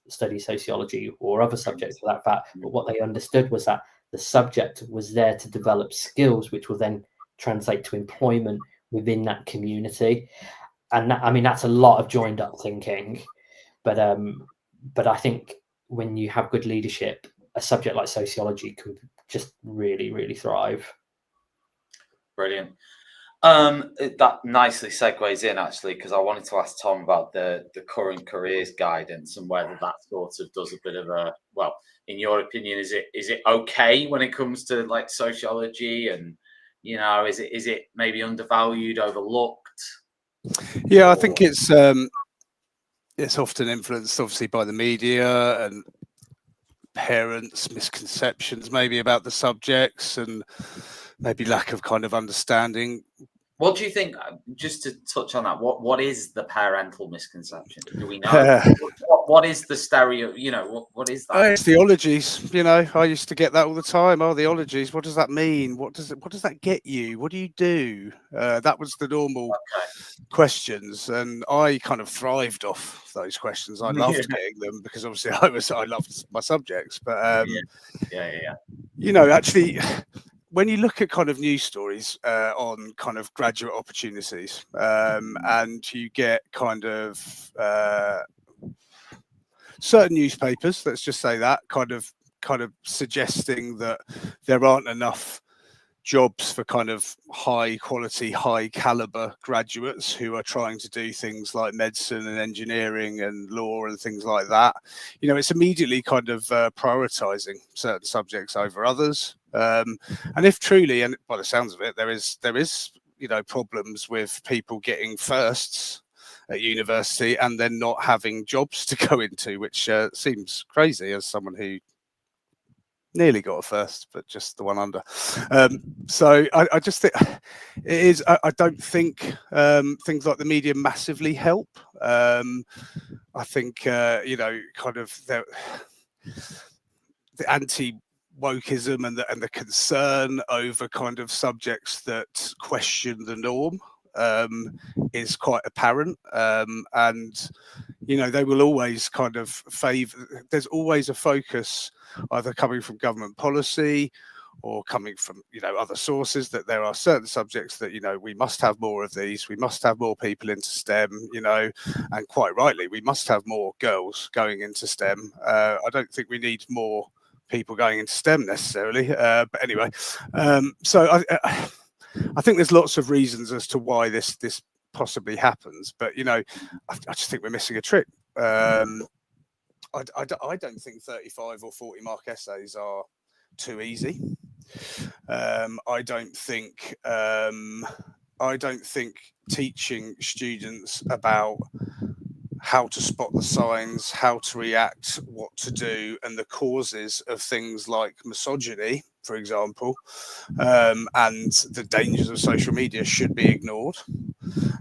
S8: study sociology or other subjects for that fact, but what they understood was that the subject was there to develop skills which will then translate to employment within that community. And that's a lot of joined up thinking, but I think when you have good leadership, a subject like sociology can just really, really thrive.
S5: Brilliant. That nicely segues in, actually, because I wanted to ask Tom about the current careers guidance and whether that sort of does a bit of a, well, in your opinion, is it okay when it comes to like sociology, and is it maybe undervalued, overlooked?
S7: Yeah, I think it's often influenced obviously by the media and parents' misconceptions maybe about the subjects, and maybe lack of kind of understanding.
S5: What do you think, just to touch on that, what is the parental misconception? Do we know? What is the stereo, what is that?
S7: It's theologies, I used to get that all the time. Oh, theologies, what does that mean? What does that get you? What do you do? That was the normal questions, and I kind of thrived off those questions. I loved getting them because obviously I loved my subjects, but actually, when you look at kind of news stories on kind of graduate opportunities, and you get kind of certain newspapers, let's just say that, kind of suggesting that there aren't enough jobs for kind of high quality, high caliber graduates who are trying to do things like medicine and engineering and law and things like that. It's immediately kind of prioritizing certain subjects over others. And if truly, and by the sounds of it, there is problems with people getting firsts at university and then not having jobs to go into, which seems crazy as someone who nearly got a first, but just the one under. So I just think it is. I don't think things like the media massively help. I think kind of the anti-wokeism and the concern over kind of subjects that question the norm is quite apparent, and they will always kind of favour. There's always a focus, either coming from government policy or coming from other sources, that there are certain subjects that we must have more of these, we must have more people into STEM, and quite rightly we must have more girls going into STEM. I don't think we need more people going into STEM necessarily, but anyway, so I think there's lots of reasons as to why this possibly happens, but I just think we're missing a trick. I don't think 35 or 40 mark essays are too easy. I don't think teaching students about how to spot the signs, how to react, what to do, and the causes of things like misogyny, for example, and the dangers of social media should be ignored.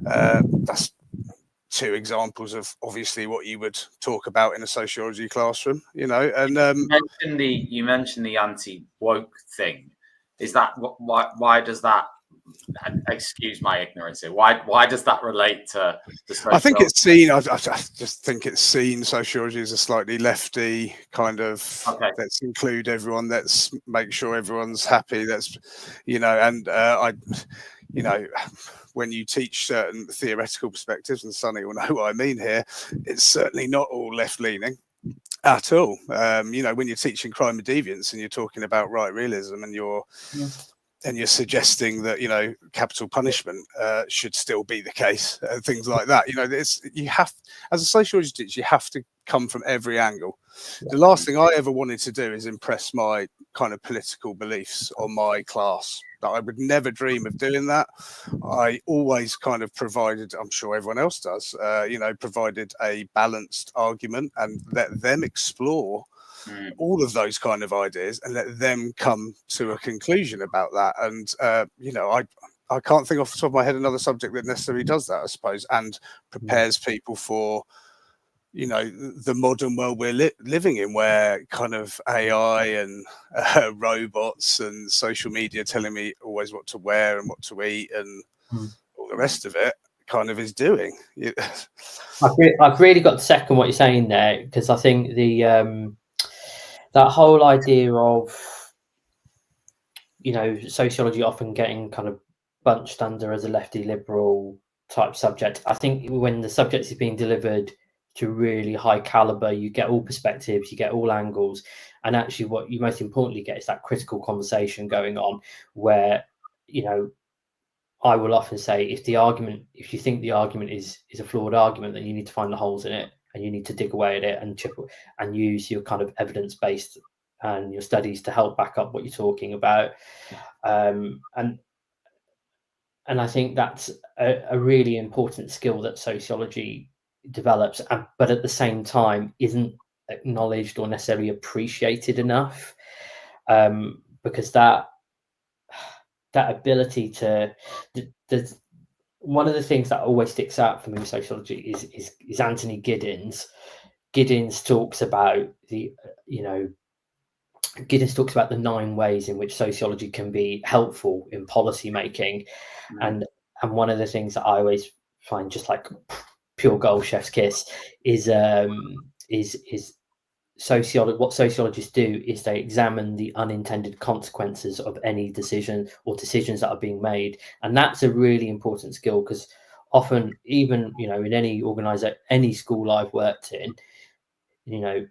S7: That's two examples of obviously what you would talk about in a sociology classroom, and
S5: you mentioned the anti-woke thing. Is that why does that, excuse my ignorance here, why does that relate to the sociology?
S7: I think it's seen, I just think it's seen sociology as a slightly lefty kind of, okay, let's include everyone, let's make sure everyone's happy, that's when you teach certain theoretical perspectives, and Sunny will know what I mean here, it's certainly not all left-leaning at all. When you're teaching crime and deviance and you're talking about right realism and you're suggesting that capital punishment should still be the case, things like that. You have, as a sociology teacher, you have to come from every angle. The last thing I ever wanted to do is impress my kind of political beliefs on my class. I would never dream of doing that. I always kind of provided, I'm sure everyone else does, provided a balanced argument and let them explore all of those kind of ideas and let them come to a conclusion about that. And, I can't think off the top of my head another subject that necessarily does that, I suppose, and prepares people for, the modern world we're living in, where kind of AI and robots and social media telling me always what to wear and what to eat and all the rest of it kind of is doing.
S8: I've really got to second what you're saying there, because I think that whole idea of sociology often getting kind of bunched under as a lefty liberal type subject. I think when the subject is being delivered to really high caliber, you get all perspectives, you get all angles, and actually what you most importantly get is that critical conversation going on, where I will often say, if you think the argument is a flawed argument, then you need to find the holes in it and you need to dig away at it and chip and use your kind of evidence-based and your studies to help back up what you're talking about. And I think that's a really important skill that sociology develops, but at the same time isn't acknowledged or necessarily appreciated enough, because that ability to one of the things that always sticks out for me with sociology is Anthony Giddens. Giddens talks about the 9 ways in which sociology can be helpful in policy making, and one of the things that I always find just like pure gold, chef's kiss, is what sociologists do is they examine the unintended consequences of any decision or decisions that are being made, and that's a really important skill, because often, even in any any school I've worked in,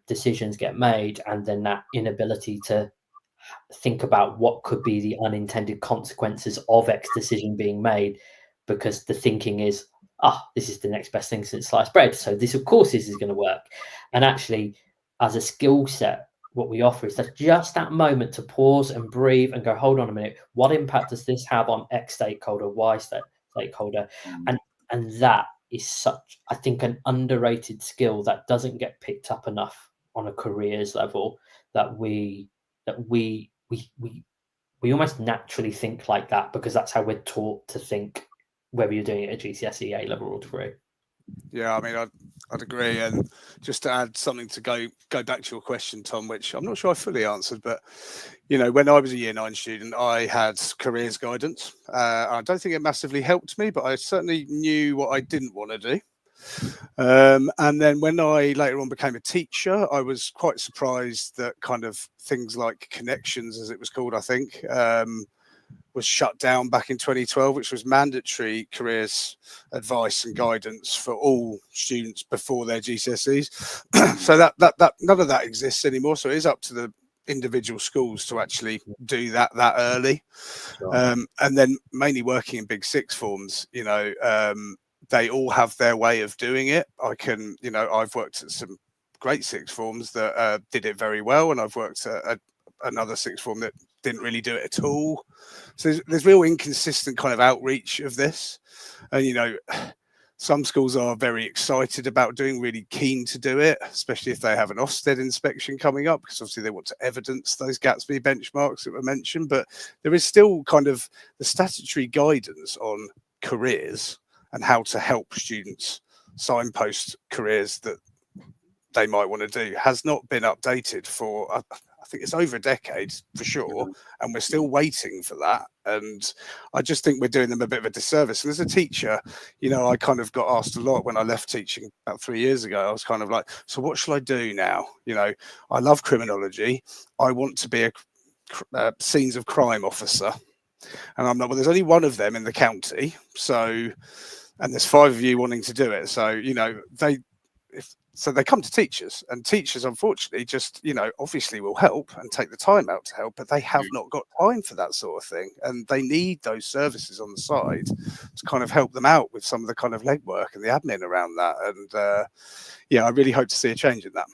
S8: decisions get made, and then that inability to think about what could be the unintended consequences of X decision being made, because the thinking is, this is the next best thing since sliced bread, so this of course is going to work. And actually, as a skill set, what we offer is that just that moment to pause and breathe and go, hold on a minute, what impact does this have on X stakeholder, Y stakeholder? And that is such, I think, an underrated skill that doesn't get picked up enough on a careers level, that we almost naturally think like that because that's how we're taught to think, whether you're doing it at GCSE, A level or degree.
S7: Yeah, I mean, I'd agree. And just to add something to go back to your question, Tom, which I'm not sure I fully answered, but, you know, when I was a year 9 student, I had careers guidance. I don't think it massively helped me, but I certainly knew what I didn't want to do. And then when I later on became a teacher, I was quite surprised that kind of things like connections, as it was called, I think, was shut down back in 2012, which was mandatory careers advice and guidance for all students before their GCSEs. So that none of that exists anymore. So it is up to the individual schools to actually do that early.
S8: Sure.
S7: And then mainly working in big sixth forms, you know, they all have their way of doing it. I've worked at some great sixth forms that did it very well, and I've worked at another sixth form that didn't really do it at all. So there's real inconsistent kind of outreach of this. And, you know, some schools are very excited about doing, really keen to do it, especially if they have an Ofsted inspection coming up, because obviously they want to evidence those Gatsby benchmarks that were mentioned. But there is still kind of the statutory guidance on careers and how to help students signpost careers that they might want to do has not been updated for, I think it's over a decade for sure, and we're still waiting for that. And I just think we're doing them a bit of a disservice. And as a teacher, you know, I kind of got asked a lot when I left teaching about 3 years ago. I was kind of like, so what shall I do now? You know, I love criminology. I want to be a scenes of crime officer. And I'm like, well, there's only one of them in the county. So, and there's 5 of you wanting to do it. So, you know, so they come to teachers, and teachers, unfortunately, just, you know, obviously will help and take the time out to help, but they have not got time for that sort of thing. And they need those services on the side to kind of help them out with some of the kind of legwork and the admin around that. And yeah, I really hope to see a change in that.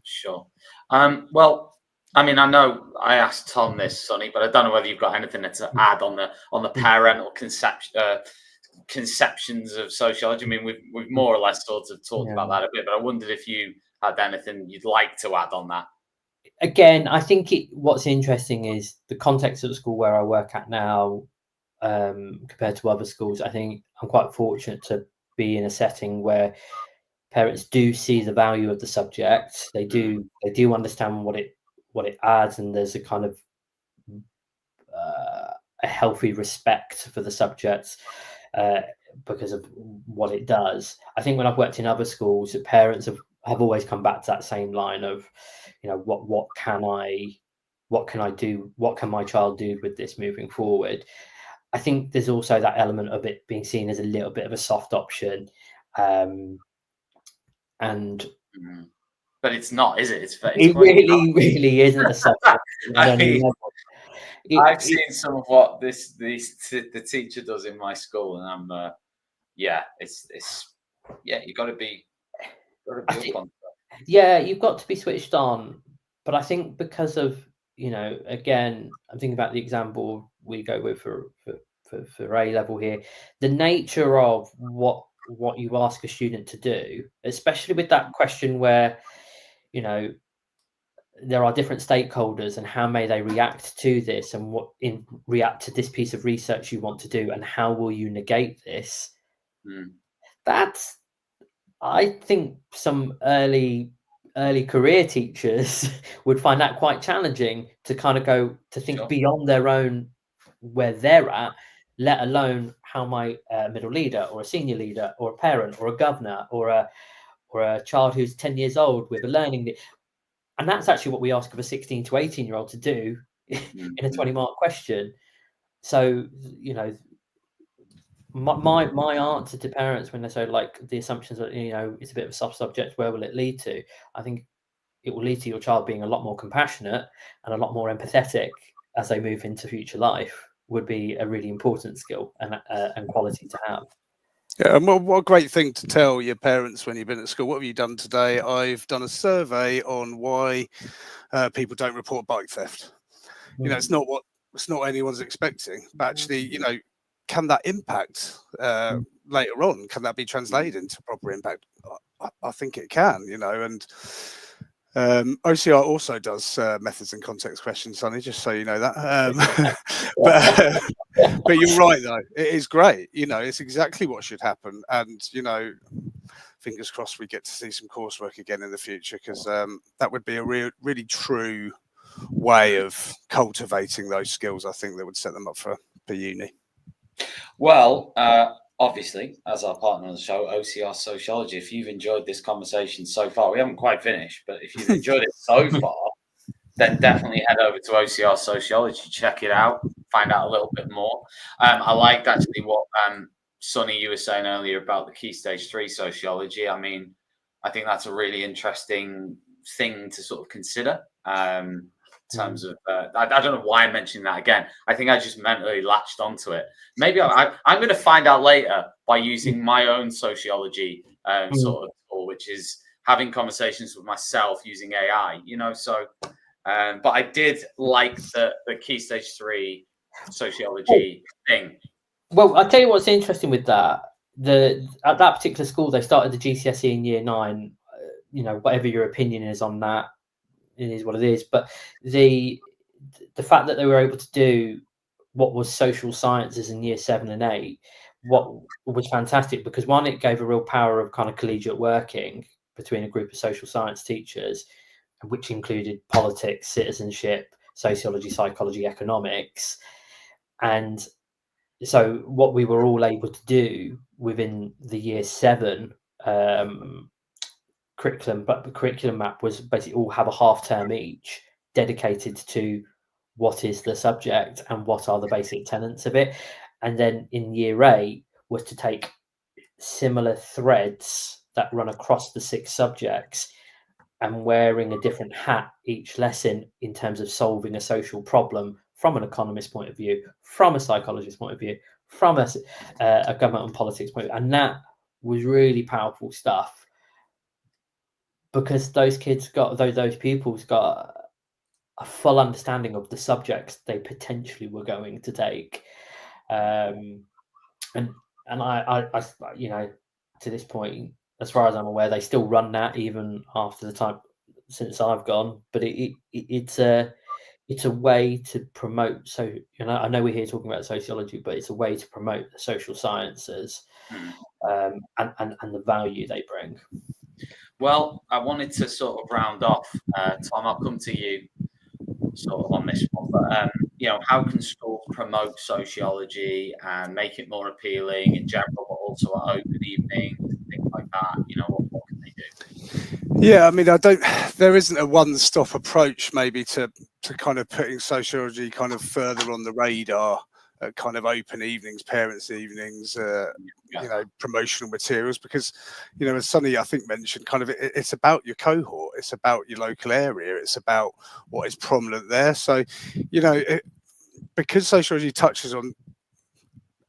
S5: Sure. Well, I mean, I know I asked Tom this, Sunny, but I don't know whether you've got anything to add on the parental conceptions of sociology. I mean, we've more or less sort of talked about that a bit, but I wondered if you had anything you'd like to add on that.
S8: Again, I think what's interesting is the context of the school where I work at now, compared to other schools. I think I'm quite fortunate to be in a setting where parents do see the value of the subject. They do understand what it adds, and there's a kind of a healthy respect for the subject because of what it does. I think when I've worked in other schools, parents have always come back to that same line of, you know, what can I do? What can my child do with this moving forward? I think there's also that element of it being seen as a little bit of a soft option.
S5: But it's not, is it?
S8: It really isn't a soft option.
S5: I've seen some of what the teacher does in my school, and I'm you've got to be up on stuff.
S8: Yeah, you've got to be switched on. But I think because of, you know, again, I'm thinking about the example we go with for A level here, the nature of what you ask a student to do, especially with that question where, you know, there are different stakeholders and how may they react to this, and react to this piece of research you want to do, and how will you negate this? That's, I think some early career teachers would find that quite challenging to kind of go to think beyond their own, where they're at, let alone how my middle leader or a senior leader or a parent or a governor or a child who's 10 years old with a learning. And that's actually what we ask of a 16 to 18-year-old to do in a 20-mark question. So, you know, my answer to parents when they say, like, the assumptions that, you know, it's a bit of a soft subject, where will it lead to? I think it will lead to your child being a lot more compassionate and a lot more empathetic as they move into future life, would be a really important skill and quality to have.
S7: Yeah, and what a great thing to tell your parents when you've been at school. What have you done today? I've done a survey on why people don't report bike theft. You know, it's not anyone's expecting, but actually, you know, can that impact later on? Can that be translated into proper impact? I think it can, you know, and OCR also does methods and context questions, Sunny, just so you know that. But you're right, though. It is great. You know, it's exactly what should happen. And, you know, fingers crossed we get to see some coursework again in the future, because that would be a really true way of cultivating those skills. I think that would set them up for uni.
S5: Well, obviously, as our partner on the show, OCR Sociology, if you've enjoyed this conversation so far, we haven't quite finished, but if you've enjoyed it so far, then definitely head over to OCR Sociology, check it out, find out a little bit more. I liked actually what Sunny, you were saying earlier about the Key Stage 3 sociology. I mean, I think that's a really interesting thing to sort of consider. In terms of, I don't know why I'm mentioning that again. I think I just mentally latched onto it. Maybe I'm going to find out later by using my own sociology sort of tool, which is having conversations with myself using AI, you know, so, but I did like the Key Stage 3 sociology thing.
S8: Well, I'll tell you what's interesting with that. At that particular school, they started the GCSE in year 9. You know, whatever your opinion is on that, it is what it is. But the fact that they were able to do what was social sciences in year 7 and 8, what was fantastic, because one, it gave a real power of kind of collegiate working between a group of social science teachers, which included politics, citizenship, sociology, psychology, economics. And so what we were all able to do within the year 7 curriculum, but the curriculum map was basically all have a half term each dedicated to what is the subject and what are the basic tenets of it. And then in year 8 was to take similar threads that run across the 6 subjects and wearing a different hat each lesson in terms of solving a social problem from an economist point of view, from a psychologist point of view, from a government and politics point of view. And that was really powerful stuff, because those pupils got a full understanding of the subjects they potentially were going to take. And I, you know, to this point, as far as I'm aware, they still run that even after the time since I've gone. But it's a way to promote. So, you know, I know we're here talking about sociology, but it's a way to promote the social sciences and the value they bring.
S5: Well, I wanted to sort of round off, Tom, I'll come to you sort of on this one, but you know, how can schools promote sociology and make it more appealing in general, but also at open evenings and things like that? You know, what can they do?
S7: Yeah, I mean, there isn't a one-stop approach maybe to kind of putting sociology kind of further on the radar. Kind of open evenings, parents' evenings, you know, promotional materials, because, you know, as Sunny, I think, mentioned, kind of it's about your cohort, it's about your local area, it's about what is prominent there. So, you know, because sociology touches on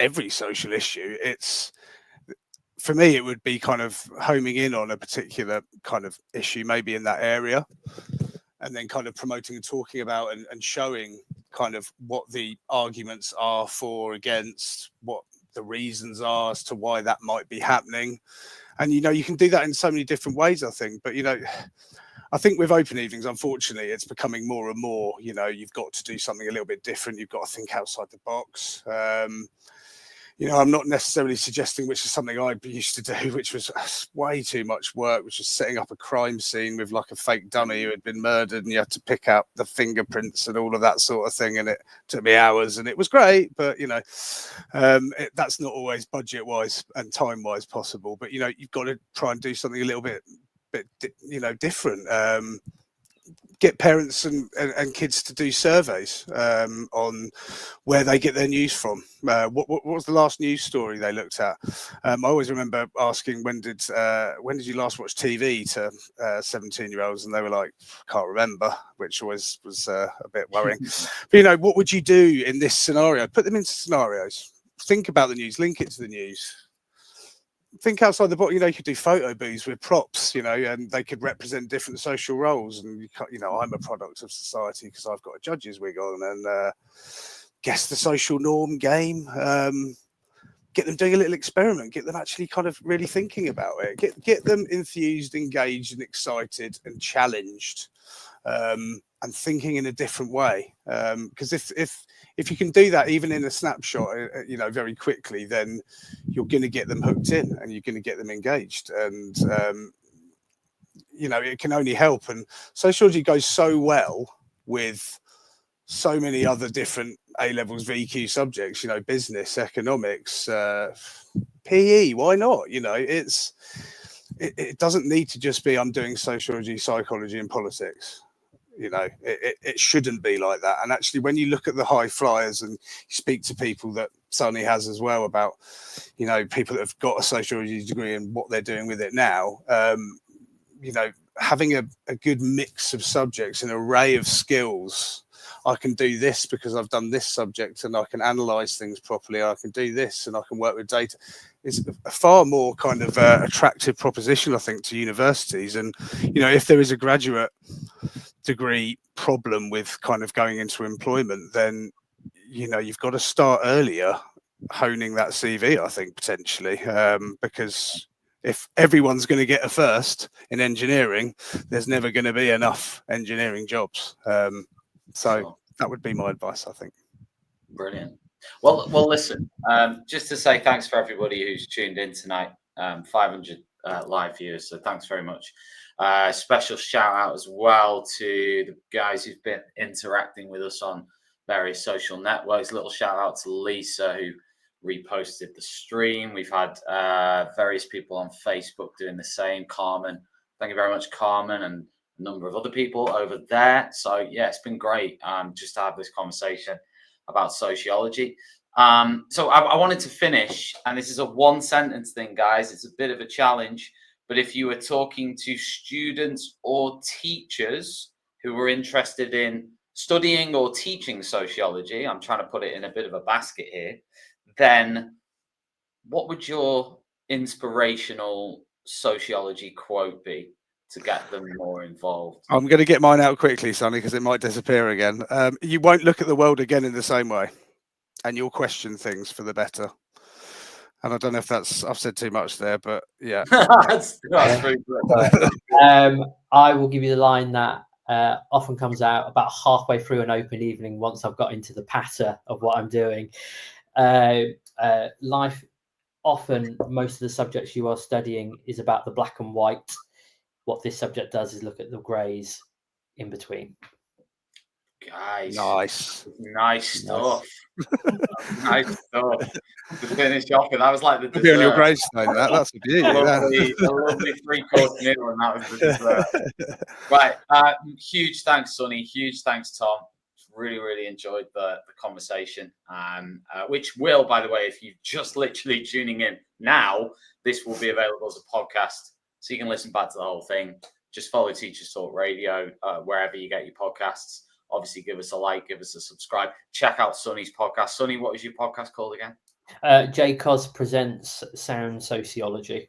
S7: every social issue, for me, it would be kind of homing in on a particular kind of issue, maybe in that area, and then kind of promoting and talking about and showing kind of what the arguments are for, against, what the reasons are as to why that might be happening. And, you know, you can do that in so many different ways, I think. But, you know, I think with open evenings, unfortunately, it's becoming more and more, you know, you've got to do something a little bit different. You've got to think outside the box. You know, I'm not necessarily suggesting, which is something I used to do, which was way too much work, which is setting up a crime scene with like a fake dummy who had been murdered, and you had to pick out the fingerprints and all of that sort of thing. And it took me hours, and it was great, but, you know, that's not always budget wise and time wise possible. But, you know, you've got to try and do something a little bit, you know, different. Get parents and kids to do surveys on where they get their news from. What was the last news story they looked at? I always remember asking, when did you last watch TV to 17-year-olds, and they were like, can't remember, which always was a bit worrying. But, you know, what would you do in this scenario? Put them into scenarios. Think about the news, link it to the news. think outside the box. You know, you could do photo booths with props, you know, and they could represent different social roles. And you know, I'm a product of society because I've got a judge's wig on and guess the social norm game. Get them doing a little experiment. Get them actually kind of really thinking about it. Get them enthused, engaged, and excited, and challenged, and thinking in a different way. Because if you can do that even in a snapshot, you know, very quickly, then you're going to get them hooked in and you're going to get them engaged. And you know, it can only help. And sociology goes so well with so many other different A-levels VQ subjects, you know, business, economics, PE, why not? You know, it doesn't need to just be I'm doing sociology, psychology and politics. You know, it shouldn't be like that. And actually, when you look at the high flyers and you speak to people that Sunny has as well about, you know, people that have got a sociology degree and what they're doing with it now, you know, having a good mix of subjects, an array of skills. I can do this because I've done this subject and I can analyze things properly. I can do this and I can work with data. It's a far more kind of attractive proposition, I think, to universities. And, you know, if there is a graduate degree problem with kind of going into employment, then, you know, you've got to start earlier honing that CV, I think, potentially, because if everyone's going to get a first in engineering, there's never going to be enough engineering jobs. So that would be my advice, I think.
S5: Brilliant. Well, listen, just to say thanks for everybody who's tuned in tonight, 500 live viewers. So thanks very much. Special shout out as well to the guys who've been interacting with us on various social networks. Little shout out to Lisa, who reposted the stream. We've had various people on Facebook doing the same. Carmen, thank you very much, Carmen, and a number of other people over there. So yeah, it's been great just to have this conversation about sociology. So I wanted to finish, and this is a one sentence thing, guys. It's a bit of a challenge, but if you were talking to students or teachers who were interested in studying or teaching sociology, I'm trying to put it in a bit of a basket here, then what would your inspirational sociology quote be to get them more involved?
S7: I'm going to get mine out quickly, Sonny, because it might disappear again. You won't look at the world again in the same way, and you'll question things for the better. And I don't know if I've said too much there, but yeah.
S5: that's pretty good.
S8: I will give you the line that often comes out about halfway through an open evening once I've got into the patter of what I'm doing. Life, often most of the subjects you are studying is about the black and white. What this subject does is look at the greys in between.
S5: Guys,
S7: nice
S5: stuff. Nice stuff. To finish off, and that was like the dessert.
S7: Be on your gravestone. That's a beauty.
S5: A lovely 3-course meal, and that was the dessert. Right. Huge thanks, Sunny. Huge thanks, Tom. Really, really enjoyed the conversation. Which will, by the way, if you're just literally tuning in now, this will be available as a podcast. So you can listen back to the whole thing. Just follow Teachers Talk Radio wherever you get your podcasts. Obviously, give us a like, give us a subscribe. Check out Sunny's podcast. Sunny, what was your podcast called again?
S8: JCoSS presents Sound Sociology.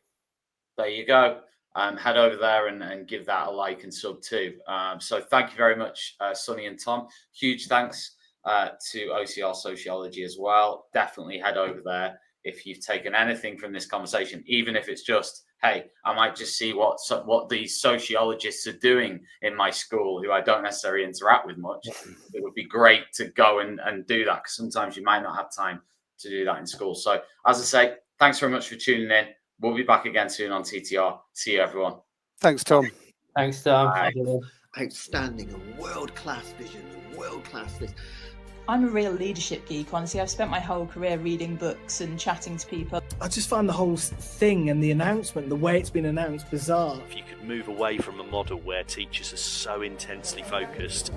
S5: There you go. Head over there and give that a like and sub too. So thank you very much, Sunny and Tom. Huge thanks to OCR Sociology as well. Definitely head over there if you've taken anything from this conversation, even if it's just, hey, I might just see what these sociologists are doing in my school who I don't necessarily interact with much. It would be great to go and do that, because sometimes you might not have time to do that in school. So as I say, thanks very much for tuning in. We'll be back again soon on TTR. See you, everyone.
S7: Thanks, Tom.
S8: Thanks, Tom.
S1: Outstanding, a world-class vision, a world-class this.
S2: I'm a real leadership geek, honestly. I've spent my whole career reading books and chatting to people.
S3: I just find the whole thing and the announcement, the way it's been announced, bizarre.
S4: If you could move away from a model where teachers are so intensely focused